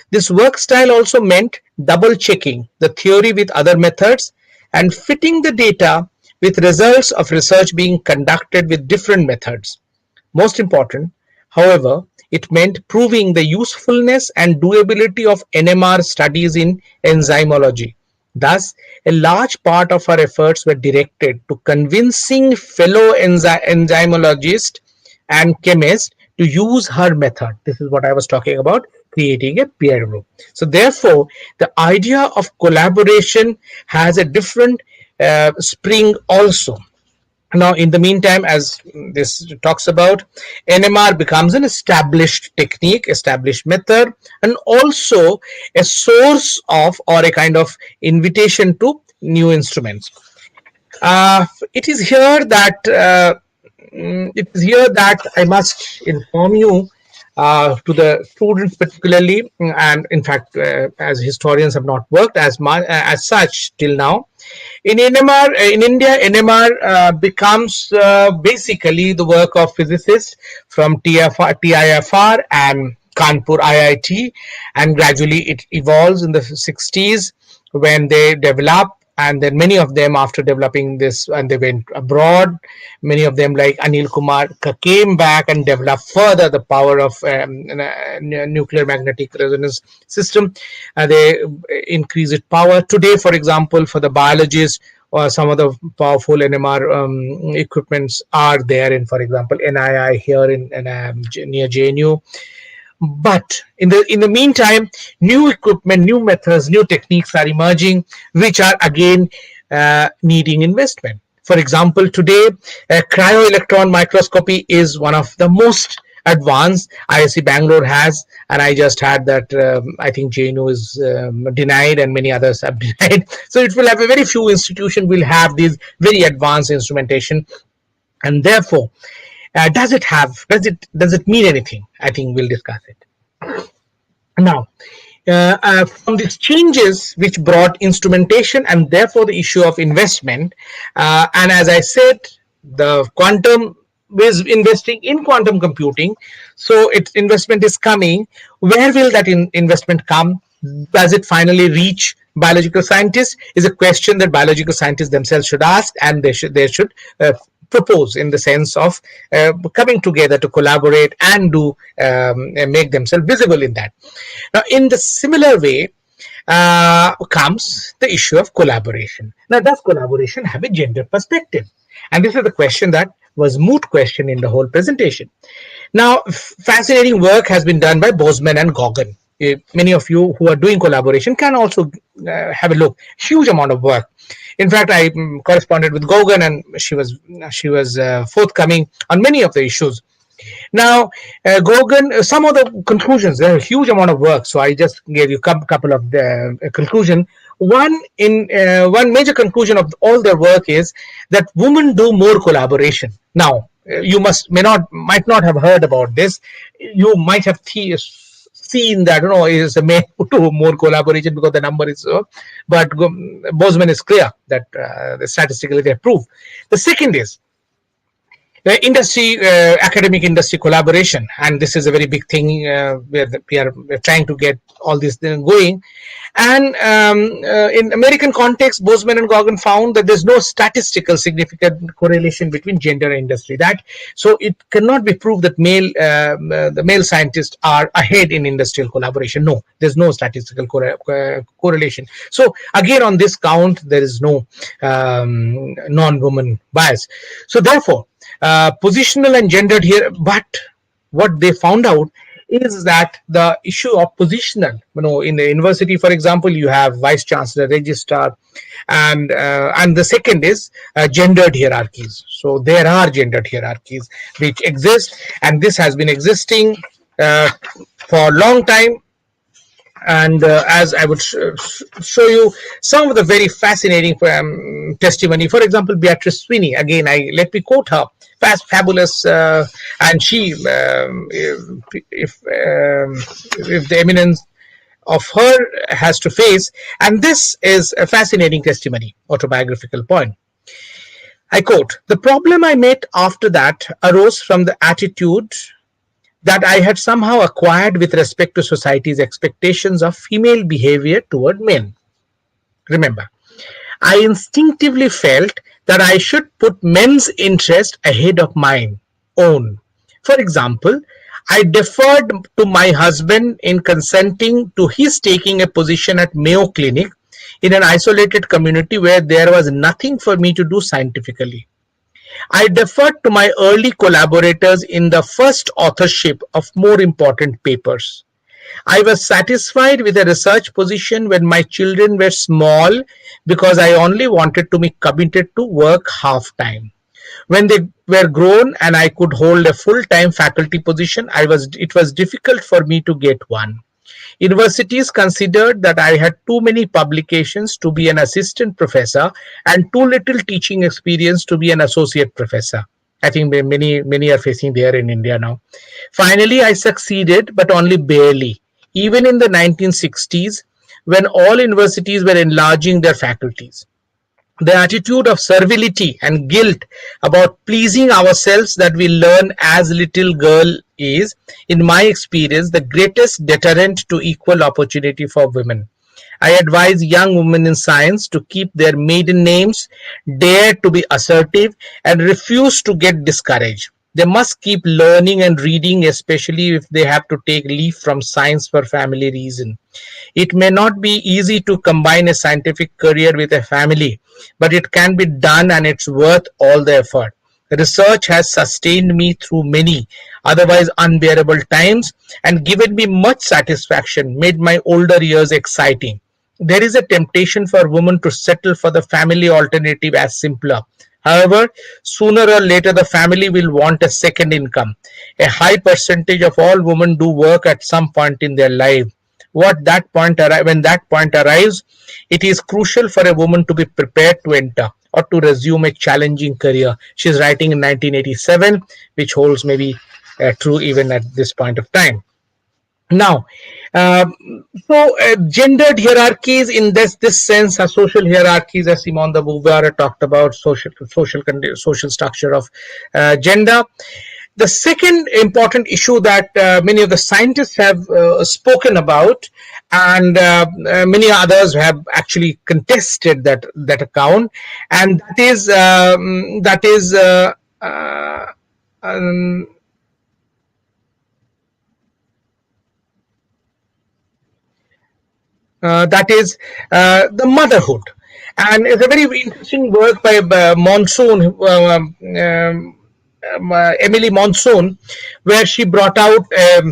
this work style also meant double checking the theory with other methods and fitting the data with results of research being conducted with different methods. Most important, however, it meant proving the usefulness and doability of NMR studies in enzymology. Thus, a large part of our efforts were directed to convincing fellow enzymologists and chemists to use her method. This is what I was talking about, creating a peer group. So therefore, the idea of collaboration has a different spring also. Now, in the meantime, as this talks about, NMR becomes an established technique, established method, and also a source of, or a kind of invitation to new instruments. It is here that I must inform you, to the students particularly, and in fact, as historians have not worked as much as such till now. In India, NMR becomes basically the work of physicists from TIFR and Kanpur IIT, and gradually it evolves in the 60s when they develop. And then many of them, after developing this, and they went abroad, many of them like Anil Kumar came back and developed further the power of nuclear magnetic resonance system. They increase its power. Today, for example, for the biologists, some of the powerful NMR equipments are there in, for example, NII here in near JNU. But in the meantime, new equipment, new methods, new techniques are emerging, which are again needing investment. For example, today, cryo-electron microscopy is one of the most advanced ISC Bangalore has, and I just had that. I think JNU is denied, and many others have denied. So it will have a very few institutions will have these very advanced instrumentation, and therefore, does it mean anything? I think we'll discuss it. Now, from these changes which brought instrumentation and therefore the issue of investment, and as I said, the quantum is investing in quantum computing, so its investment is coming. Where will that investment come? Does it finally reach biological scientists? Is a question that biological scientists themselves should ask, and they should propose, in the sense of coming together to collaborate and do make themselves visible in that. Now, in the similar way, comes the issue of collaboration. Now, does collaboration have a gender perspective? And this is the question that was moot question in the whole presentation. Now, fascinating work has been done by Bozeman and Goggin. Many of you who are doing collaboration can also have a look. Huge amount of work. In fact, I corresponded with Goggin, and she was forthcoming on many of the issues. Now, Gogan, some of the conclusions, there are a huge amount of work, so I just gave you a couple of the conclusion. One major conclusion of all their work is that women do more collaboration. Now, you might not have heard about this. You might have seen that, is a male who do more collaboration because the number is so, but Bozeman is clear that statistically they prove. The second is academic industry collaboration, and this is a very big thing where we're trying to get all this going. And in American context, Bozeman and Goggin found that there's no statistical significant correlation between gender and industry. So it cannot be proved that the male scientists are ahead in industrial collaboration. No, there's no statistical correlation. So again, on this count, there is no non-woman bias. So therefore, positional and gendered here, but what they found out is that the issue of positional, in the university, for example, you have vice chancellor, registrar, and the second is gendered hierarchies. So there are gendered hierarchies which exist, and this has been existing for a long time. And as I would show you some of the very fascinating testimony. For example, Beatrice Sweeney. Again, let me quote her. Fabulous, and she, if the eminence of her has to face, and this is a fascinating testimony, autobiographical point. I quote: "The problem I met after that arose from the attitude that I had somehow acquired with respect to society's expectations of female behavior toward men. Remember, I instinctively felt that I should put men's interest ahead of my own. For example, I deferred to my husband in consenting to his taking a position at Mayo Clinic in an isolated community where there was nothing for me to do scientifically. I deferred to my early collaborators in the first authorship of more important papers. I was satisfied with a research position when my children were small because I only wanted to be committed to work half-time. When they were grown and I could hold a full-time faculty position, it was difficult for me to get one. Universities considered that I had too many publications to be an assistant professor and too little teaching experience to be an associate professor. I think many are facing there in India now. Finally, I succeeded, but only barely. Even in the 1960s, when all universities were enlarging their faculties. The attitude of servility and guilt about pleasing ourselves that we learn as little girl is, in my experience, the greatest deterrent to equal opportunity for women. I advise young women in science to keep their maiden names, dare to be assertive, and refuse to get discouraged. They must keep learning and reading, especially if they have to take leave from science for family reason. It may not be easy to combine a scientific career with a family, but it can be done and it's worth all the effort. Research has sustained me through many otherwise unbearable times and given me much satisfaction, made my older years exciting. There is a temptation for women to settle for the family alternative as simpler. However, sooner or later the family will want a second income. A high percentage of all women do work at some point in their life. When that point arrives, it is crucial for a woman to be prepared to enter or to resume a challenging career. She is writing in 1987, which holds maybe true even at this point of time. Now, uh, gendered hierarchies in this sense are social hierarchies, as Simone de Beauvoir talked about social structure of gender. The second important issue that many of the scientists have spoken about, and many others have actually contested that account, and uh, um, that is the motherhood. And it's a very interesting work by Monsoon, Emily Monsoon, where she brought out a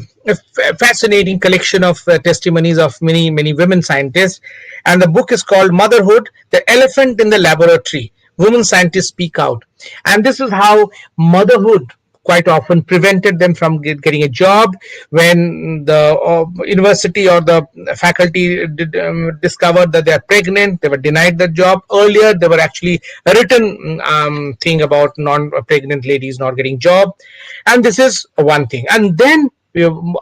fascinating collection of testimonies of many women scientists. And the book is called Motherhood: The Elephant in the Laboratory. Women scientists speak out, and this is how motherhood quite often prevented them from getting a job. When the university or the faculty discovered that they are pregnant, they were denied the job. Earlier there were actually a written thing about non-pregnant ladies not getting job, and this is one thing. And then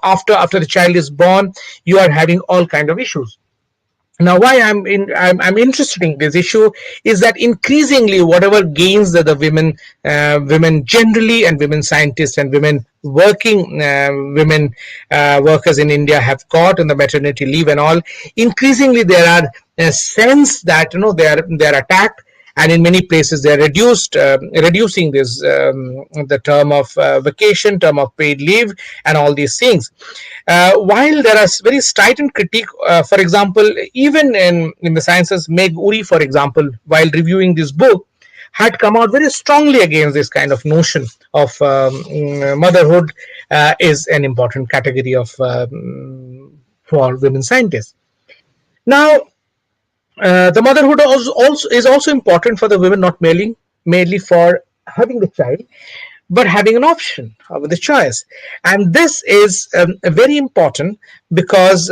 after the child is born, you are having all kind of issues. Now, why I'm interested in this issue is that increasingly whatever gains that the women generally, and women scientists, and women workers in India have got in the maternity leave and all, increasingly there are a sense that they are attacked, and in many places they're reducing this the term of vacation, term of paid leave, and all these things. While there are very strident critique, for example, even in the sciences, Meg Uri, for example, while reviewing this book, had come out very strongly against this kind of notion of motherhood is an important category of for women scientists. Now, the motherhood is also important for the women, not merely for having the child, but having an option of the choice. And this is very important because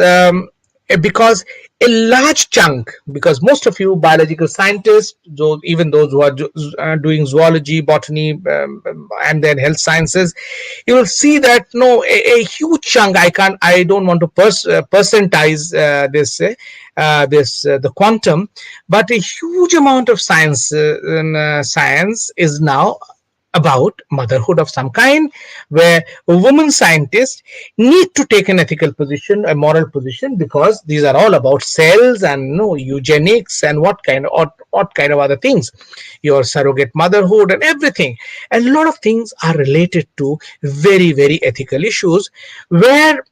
because a large chunk, because most of you biological scientists, even those who are doing zoology, botany, and then health sciences, you will see that no, a huge chunk. I don't want to percentize the quantum, but a huge amount of science is now about motherhood of some kind, where women scientists need to take an ethical position, a moral position, because these are all about cells and eugenics and what kind of other things, your surrogate motherhood and everything. A lot of things are related to very ethical issues, where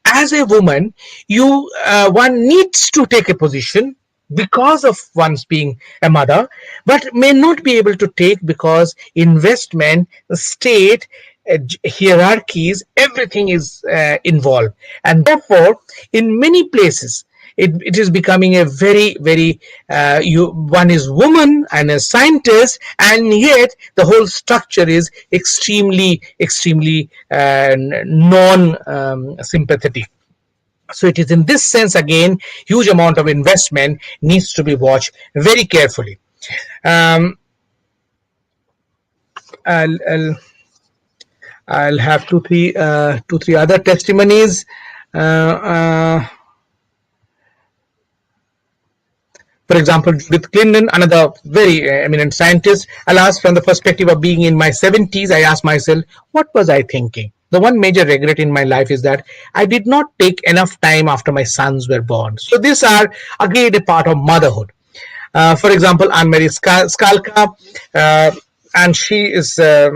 as a woman, one needs to take a position because of one's being a mother, but may not be able to take because investment, state, hierarchies, everything is involved. And therefore, in many places, it is becoming a very one is woman and a scientist, and yet the whole structure is extremely non sympathetic. So it is in this sense, again, huge amount of investment needs to be watched very carefully. um, I'll, I'll I'll have two three other testimonies. For example, Judith Clinton, another very eminent scientist. Alas, from the perspective of being in my 70s, I asked myself, what was I thinking? The one major regret in my life is that I did not take enough time after my sons were born. So these are again a part of motherhood. For example, Anne-Marie Skalka, and she is, as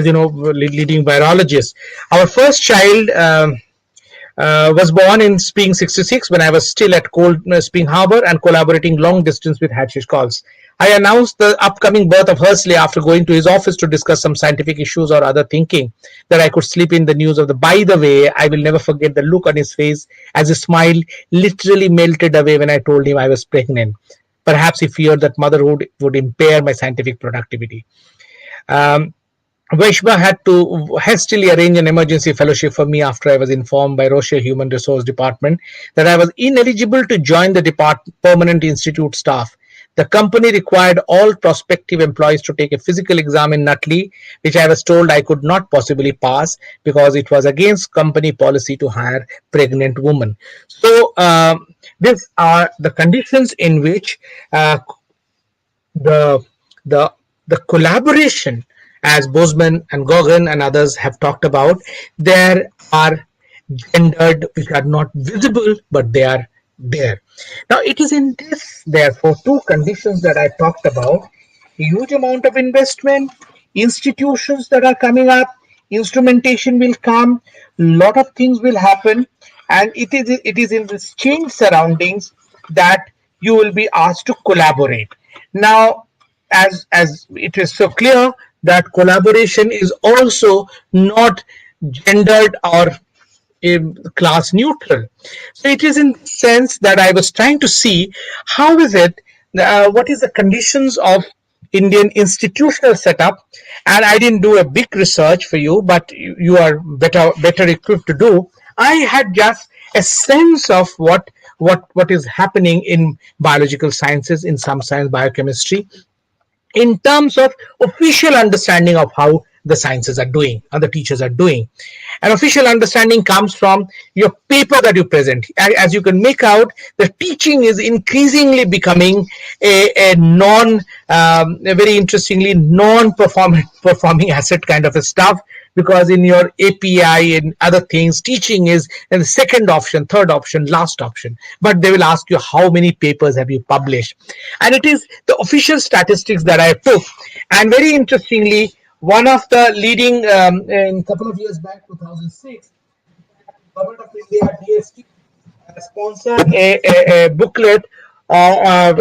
you know, leading biologist. Our first child was born in Spring 66 when I was still at Cold Spring Harbor and collaborating long distance with Hatch's calls. I announced the upcoming birth of Hersley after going to his office to discuss some scientific issues or other, thinking that I could slip in the news of the by the way. I will never forget the look on his face as his smile literally melted away when I told him I was pregnant. Perhaps he feared that motherhood would impair my scientific productivity. Um, Vaishba had to hastily arrange an emergency fellowship for me after I was informed by Roche Human Resource Department that I was ineligible to join the permanent institute staff. The company required all prospective employees to take a physical exam in Nutley, which I was told I could not possibly pass because it was against company policy to hire pregnant women. So these are the conditions in which the the the collaboration, as Bozeman and Gogan and others have talked about, there are gendered which are not visible but they are there. Now it is in this therefore two conditions that I talked about: huge amount of investment, institutions that are coming up, instrumentation will come, lot of things will happen, and it is in this changed surroundings that you will be asked to collaborate. Now, as it is so clear that collaboration is also not gendered or class neutral. So it is in this sense that I was trying to see how is it, what is the conditions of Indian institutional setup, and I didn't do a big research for you, but you are better equipped to do. I had just a sense of what is happening in biological sciences, in some science, biochemistry, in terms of official understanding of how the sciences are doing and the teachers are doing. An official understanding comes from your paper that you present. As you can make out, the teaching is increasingly becoming a very interestingly non-performing asset kind of a stuff, because in your API and other things, teaching is the second option, third option, last option. But they will ask you how many papers have you published. And it is the official statistics that I took. And very interestingly, one of the leading, in a couple of years back, 2006, Government of India, DST, sponsored a booklet,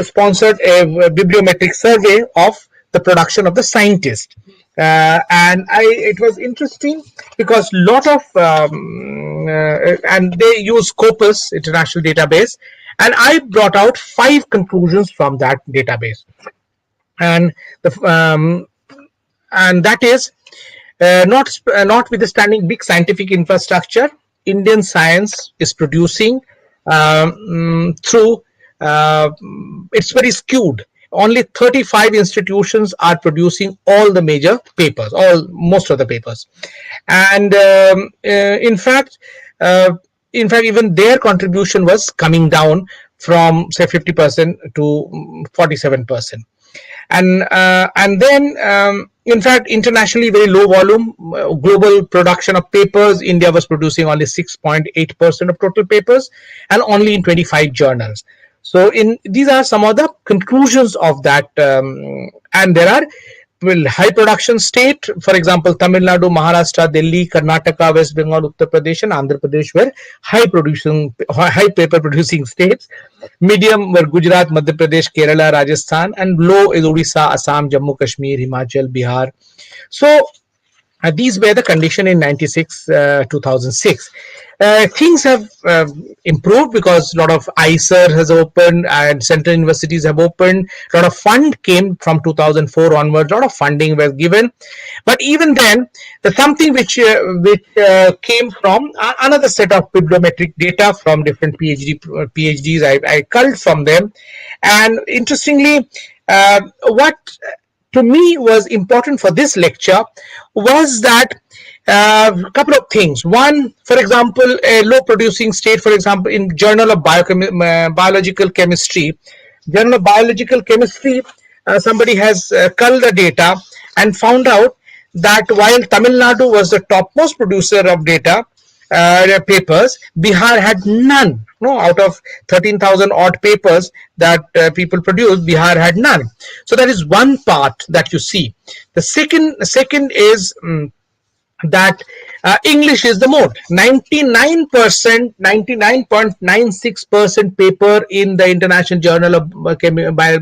sponsored a bibliometric survey of the production of the scientist. And it was interesting because lot of and they use Scopus international database, and I brought out 5 conclusions from that database, and that is, notwithstanding big scientific infrastructure, Indian science is producing through it's very skewed. Only 35 institutions are producing all the major papers, most of the papers, and even their contribution was coming down from say 50% to 47%. And then in fact, internationally very low volume, global production of papers, India was producing only 6.8% of total papers, and only in 25 journals. So these are some of the conclusions of that, and there are high production state, for example, Tamil Nadu, Maharashtra, Delhi, Karnataka, West Bengal, Uttar Pradesh, and Andhra Pradesh were high paper producing states. Medium were Gujarat, Madhya Pradesh, Kerala, Rajasthan, and low is Odisha, Assam, Jammu Kashmir, Himachal, Bihar. So these were the condition in 2006. Things have improved because a lot of ICER has opened and central universities have opened. A lot of fund came from 2004 onwards. A lot of funding was given, but even then, there's something which came from another set of bibliometric data from different PhDs. I culled from them, and interestingly, what to me was important for this lecture was that a couple of things. One, for example, a low producing state, for example, in Journal of Biological Chemistry, somebody has culled the data and found out that while Tamil Nadu was the topmost producer of data, papers, Bihar had none. No, out of 13,000 odd papers that people produced, Bihar had none. So that is one part that you see. The second is that English is the mode. 99.96% paper in the International Journal of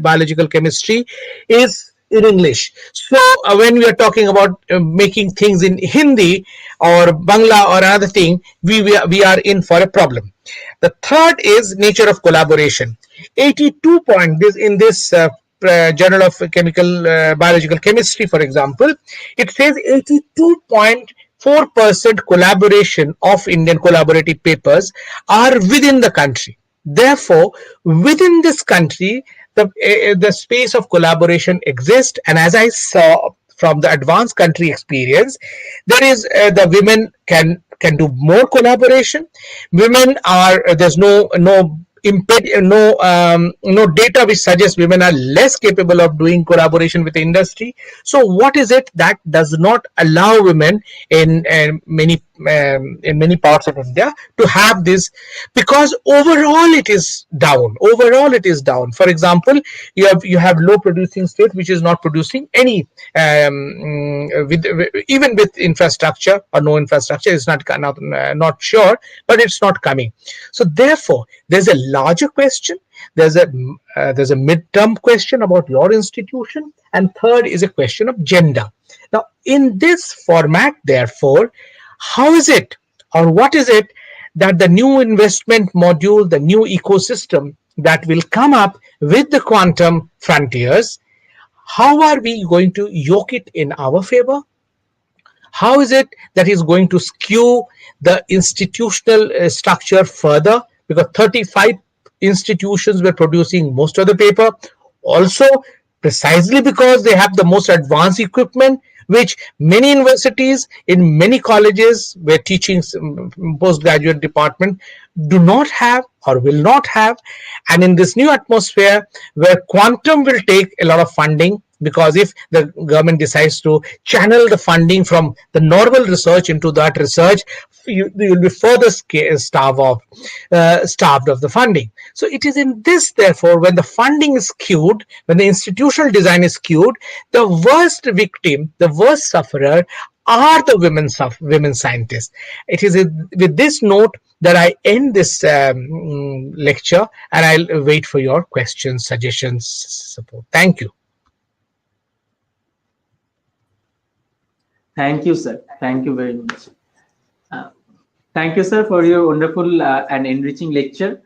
Biological Chemistry is in English. So when we are talking about making things in Hindi or Bangla or another thing, we are in for a problem. The third is nature of collaboration. 82 point in this Journal of Biological Chemistry, for example, it says 82.4% collaboration of Indian collaborative papers are within the country. Therefore, within this country, the space of collaboration exists. And as I saw from the advanced country experience, there is the women can do more collaboration. Women are there's no no data which suggests women are less capable of doing collaboration with the industry. So what is it that does not allow women in in many parts of India to have this? Because overall it is down. Overall it is down. For example, you have low producing state which is not producing any even with infrastructure or no infrastructure. It's not sure, but it's not coming. So therefore there's a larger question. There's a midterm question about your institution, and third is a question of gender. Now in this format, therefore, how is it, or what is it, that the new investment module, the new ecosystem that will come up with the quantum frontiers, how are we going to yoke it in our favor? How is it that is going to skew the institutional structure further? Because 35 institutions were producing most of the paper. Also, precisely because they have the most advanced equipment, which many universities in many colleges where teaching postgraduate department do not have or will not have. And in this new atmosphere where quantum will take a lot of funding, because if the government decides to channel the funding from the normal research into that research, you will be further starved of the funding. So it is in this, therefore, when the funding is skewed, when the institutional design is skewed, the worst victim, the worst sufferer are the women scientists. It is with this note that I end this lecture, and I'll wait for your questions, suggestions, support. Thank you. Thank you, sir. Thank you very much. Uh, Thank you, sir, for your wonderful and enriching lecture.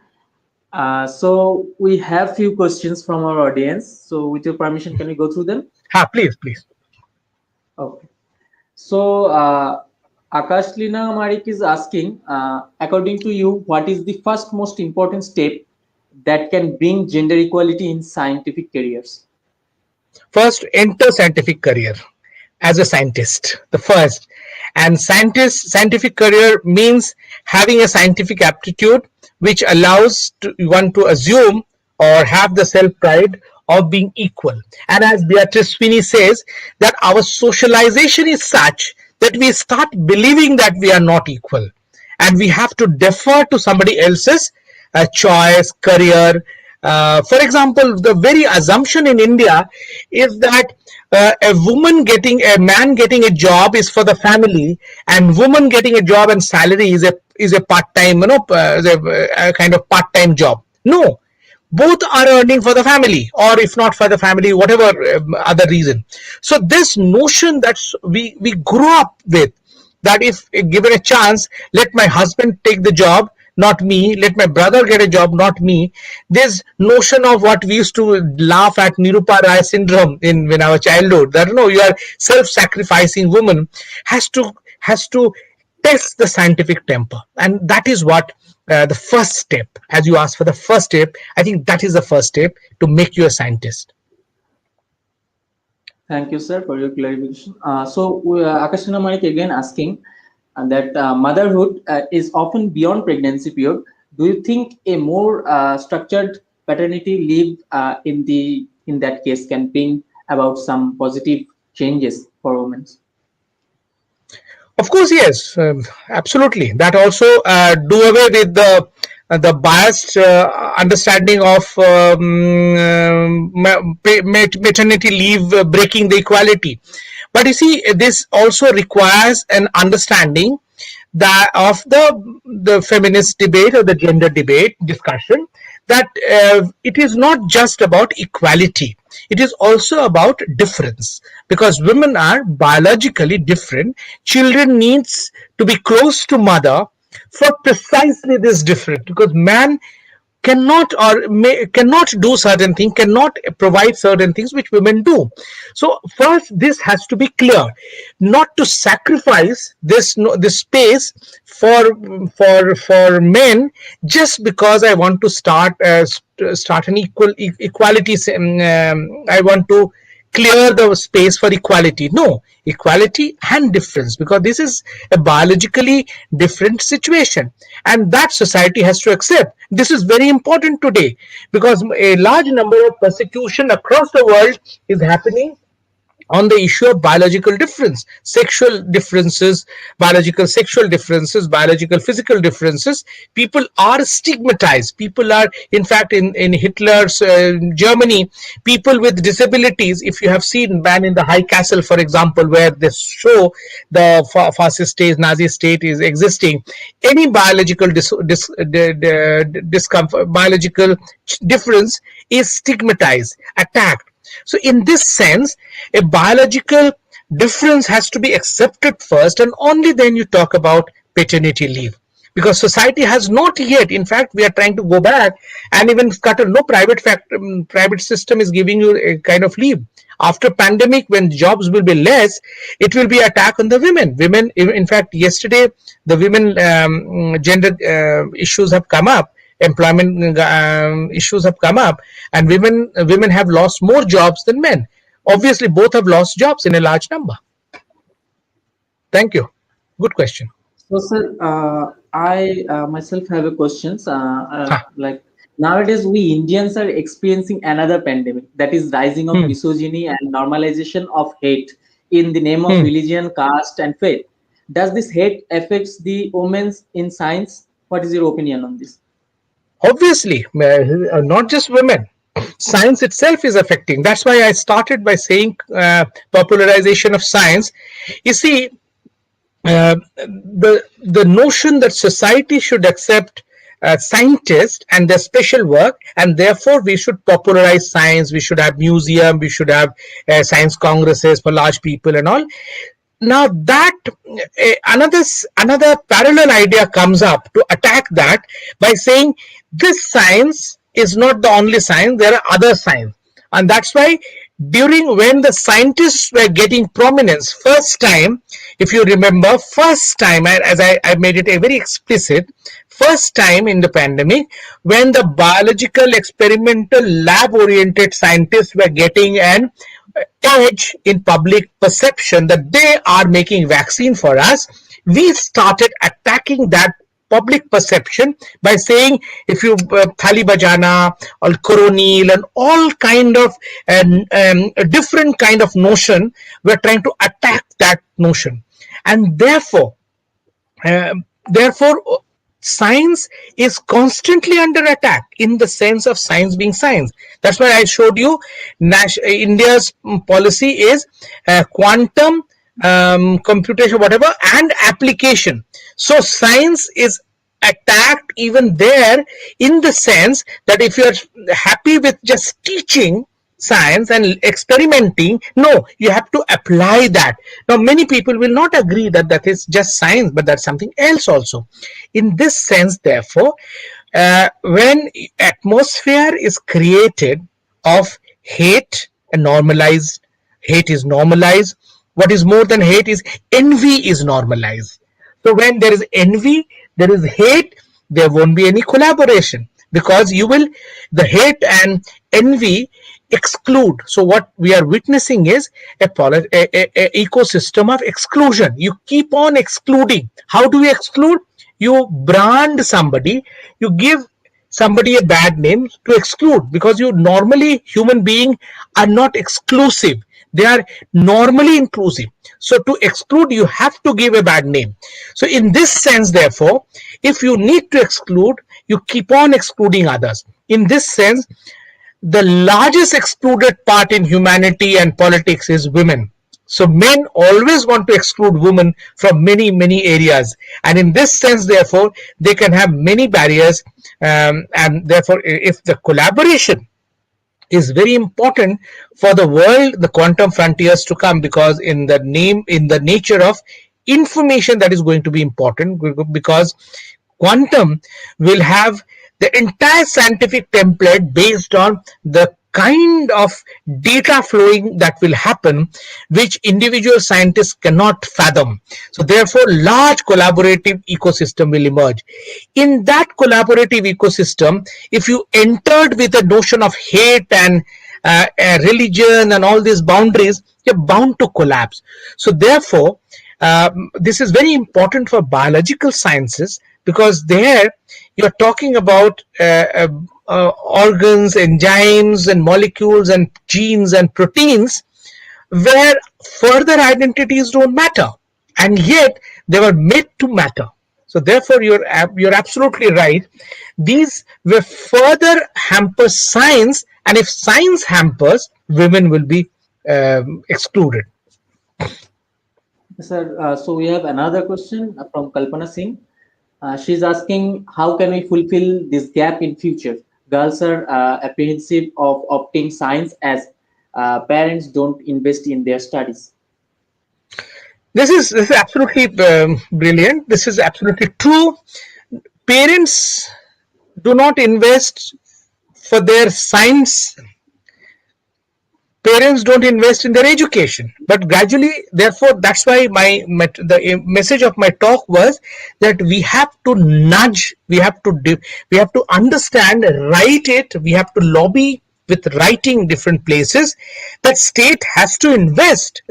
So we have few questions from our audience. So with your permission, can we go through them? Please, please. Okay. So Akash Lina Marik is asking, according to you, what is the first most important step that can bring gender equality in scientific careers? First, enter scientific career as a scientist, the first. And scientific career means having a scientific aptitude which allows one to assume or have the self pride of being equal. And as Beatrice Sweeney says, that our socialization is such that we start believing that we are not equal, and we have to defer to somebody else's choice, career. For example, the very assumption in India is that a man getting a job is for the family, and woman getting a job and salary is a part time, a kind of part time job. No, both are earning for the family, or if not for the family, whatever other reason. So this notion that we grew up with, that if given a chance, let my husband take the job, not me, let my brother get a job, not me. This notion of what we used to laugh at, Nirupa Rai syndrome in our childhood, that you are self-sacrificing woman, has to test the scientific temper. And that is what the first step, as you asked for the first step, I think that is the first step to make you a scientist. Thank you, sir, for your clarification. So Akash Lina Marik again asking that motherhood is often beyond pregnancy period. Do you think a more structured paternity leave in that case can bring about some positive changes for women? Of course, yes, absolutely. That also do away with the biased understanding of maternity leave breaking the equality. But you see, this also requires an understanding that of the feminist debate or the gender debate discussion, that it is not just about equality, it is also about difference, because women are biologically different. Children needs to be close to mother for precisely this difference, because man cannot do certain things, cannot provide certain things which women do. So first, this has to be clear, not to sacrifice this space for men just because I want to start start an equality. I want to clear the space for equality. No, equality and difference, because this is a biologically different situation, and that society has to accept. This is very important today, because a large number of persecution across the world is happening on the issue of biological difference, sexual differences, biological sexual differences, biological physical differences. People are stigmatized. People are, in fact, in Hitler's Germany, people with disabilities, if you have seen Man in the High Castle, for example, where they show the fascist state, Nazi state is existing, any biological discomfort, biological difference is stigmatized, attacked. So in this sense, a biological difference has to be accepted first, and only then you talk about paternity leave. Because society has not yet, in fact, we are trying to go back and even cut no private system is giving you a kind of leave. After pandemic, when jobs will be less, it will be attack on the women. Women, in fact, yesterday the women gender issues have come up, employment issues have come up, and women have lost more jobs than men. Obviously, both have lost jobs in a large number. Thank you. Good question. So, sir, I myself have a questions. Huh. Like nowadays, we Indians are experiencing another pandemic, that is rising of Hmm. misogyny and normalization of hate in the name of Hmm. religion, caste, and faith. Does this hate affects the women in science? What is your opinion on this? Obviously, not just women. Science itself is affecting. That's why I started by saying popularization of science. You see, the notion that society should accept scientists and their special work, and therefore we should popularize science. We should have museum. We should have science congresses for large people and all. Now that another parallel idea comes up to attack that by saying this science is not the only science, there are other science. And that's why during when the scientists were getting prominence first time, if you remember, first time, as I made it a very explicit, first time in the pandemic, when the biological experimental lab oriented scientists were getting an edge in public perception that they are making vaccine for us, we started attacking that public perception by saying, if you thali bajana or coronil and all kind of different kind of notion, we're trying to attack that notion. And therefore science is constantly under attack in the sense of science being science. That's why I showed you India's policy is quantum, computation, whatever, and application. So science is attacked even there, in the sense that if you're happy with just teaching science and experimenting, no, you have to apply that. Now many people will not agree that that is just science, but that's something else also. In this sense, therefore, when atmosphere is created of hate and normalized, hate is normalized. What is more than hate is envy is normalized. So when there is envy, there is hate, there won't be any collaboration, because you will, the hate and envy exclude. So what we are witnessing is a ecosystem of exclusion. You keep on excluding. How do we exclude? You brand somebody, you give somebody a bad name to exclude, because you normally, human beings are not exclusive, they are normally inclusive. So to exclude, you have to give a bad name. So in this sense, therefore, if you need to exclude, you keep on excluding others. In this sense, the largest excluded part in humanity and politics is women. So men always want to exclude women from many areas, and in this sense, therefore, they can have many barriers, and therefore, if the collaboration is very important for the world, the quantum frontiers to come, because in the nature of information, that is going to be important, because quantum will have the entire scientific template based on the kind of data flowing that will happen, which individual scientists cannot fathom. So therefore, large collaborative ecosystem will emerge. In that collaborative ecosystem, if you entered with a notion of hate and religion and all these boundaries, you're bound to collapse. So therefore, this is very important for biological sciences, because there you're talking about organs, enzymes, and molecules, and genes and proteins, where further identities don't matter, and yet they were made to matter. So therefore, you're absolutely right. These will further hamper science, and if science hampers, women will be excluded. Sir, so we have another question from Kalpana Singh. She's asking, how can we fulfill this gap in future? Girls are apprehensive of opting science as parents don't invest in their studies. This is absolutely brilliant. This is absolutely true. Parents do not invest for their science. Parents don't invest in their education, but gradually, therefore, that's why the message of my talk was that we have to nudge, we have to understand, write it, we have to lobby with writing different places, that state has to invest,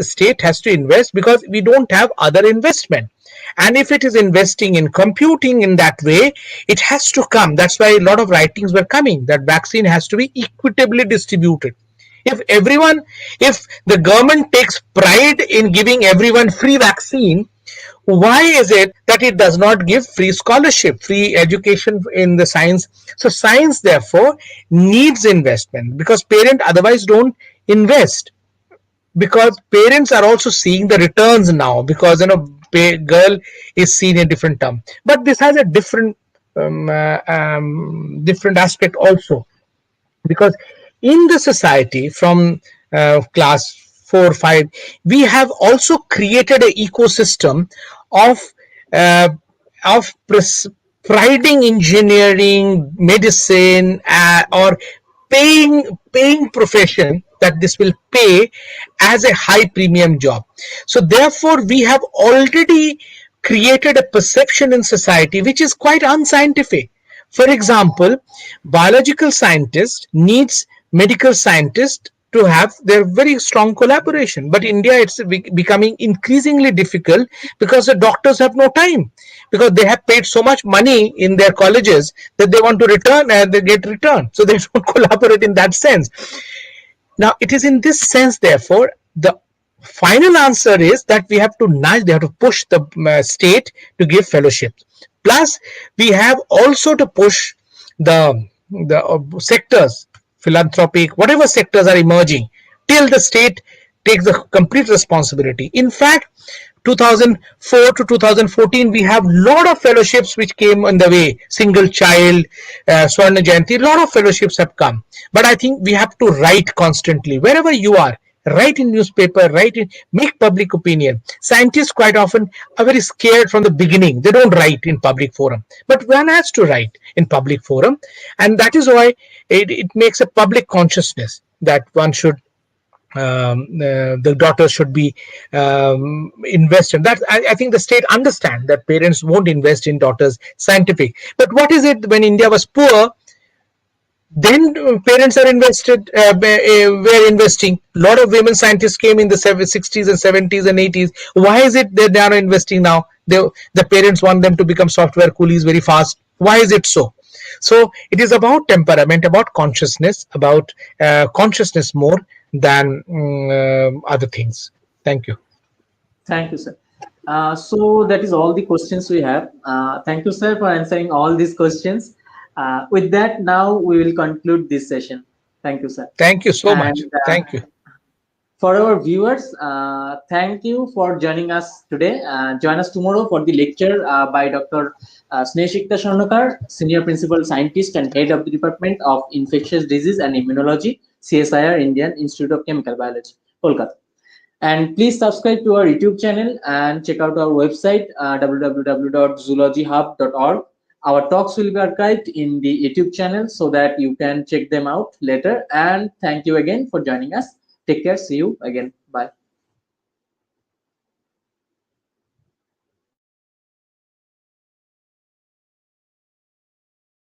because we don't have other investment. And if it is investing in computing in that way, it has to come. That's why a lot of writings were coming, that vaccine has to be equitably distributed. If the government takes pride in giving everyone free vaccine, why is it that it does not give free scholarship, free education in the science? So science therefore needs investment, because parents otherwise don't invest, because parents are also seeing the returns now, because girl is seen in different term. But this has a different aspect also, because in the society from class 4 5, we have also created an ecosystem of uh, priding engineering, medicine, or paying profession, that this will pay as a high premium job. So therefore, we have already created a perception in society which is quite unscientific. For example, biological scientist needs medical scientist to have their very strong collaboration. But India, it's becoming increasingly difficult, because the doctors have no time, because they have paid so much money in their colleges that they want to return, and they get returned. So they don't collaborate in that sense. Now, it is in this sense, therefore, the final answer is that we have to nudge, they have to push the state to give fellowships. Plus, we have also to push the sectors, philanthropic, whatever sectors are emerging, till the state takes the complete responsibility. In fact, 2004 to 2014, we have lot of fellowships which came on the way. Single child, Swarna Jayanti, lot of fellowships have come. But I think we have to write constantly, wherever you are. Write in newspaper, make public opinion. Scientists quite often are very scared from the beginning. They don't write in public forum. But one has to write in public forum. And that is why it makes a public consciousness that one should the daughters should be invested. That I think the state understand that parents won't invest in daughters scientific. But what is it, when India was poor, then parents are invested, were investing. A lot of women scientists came in the 60s and 70s and 80s. Why is it that they are investing now? The parents want them to become software coolies very fast. Why is it so? So it is about temperament, about consciousness, about consciousness more than other things. Thank you. Thank you, sir. So that is all the questions we have. Thank you, sir, for answering all these questions. With that, now we will conclude this session. Thank you, sir. Thank you so much. And Thank you. for our viewers, thank you for joining us today. Join us tomorrow for the lecture by Dr. Snehshikta Sharnakar, Senior Principal Scientist and Head of the Department of Infectious Disease and Immunology, CSIR, Indian Institute of Chemical Biology, Kolkata. And please subscribe to our YouTube channel and check out our website, www.zoologyhub.org. Our talks will be archived in the YouTube channel so that you can check them out later. And thank you again for joining us. Take care. See you again.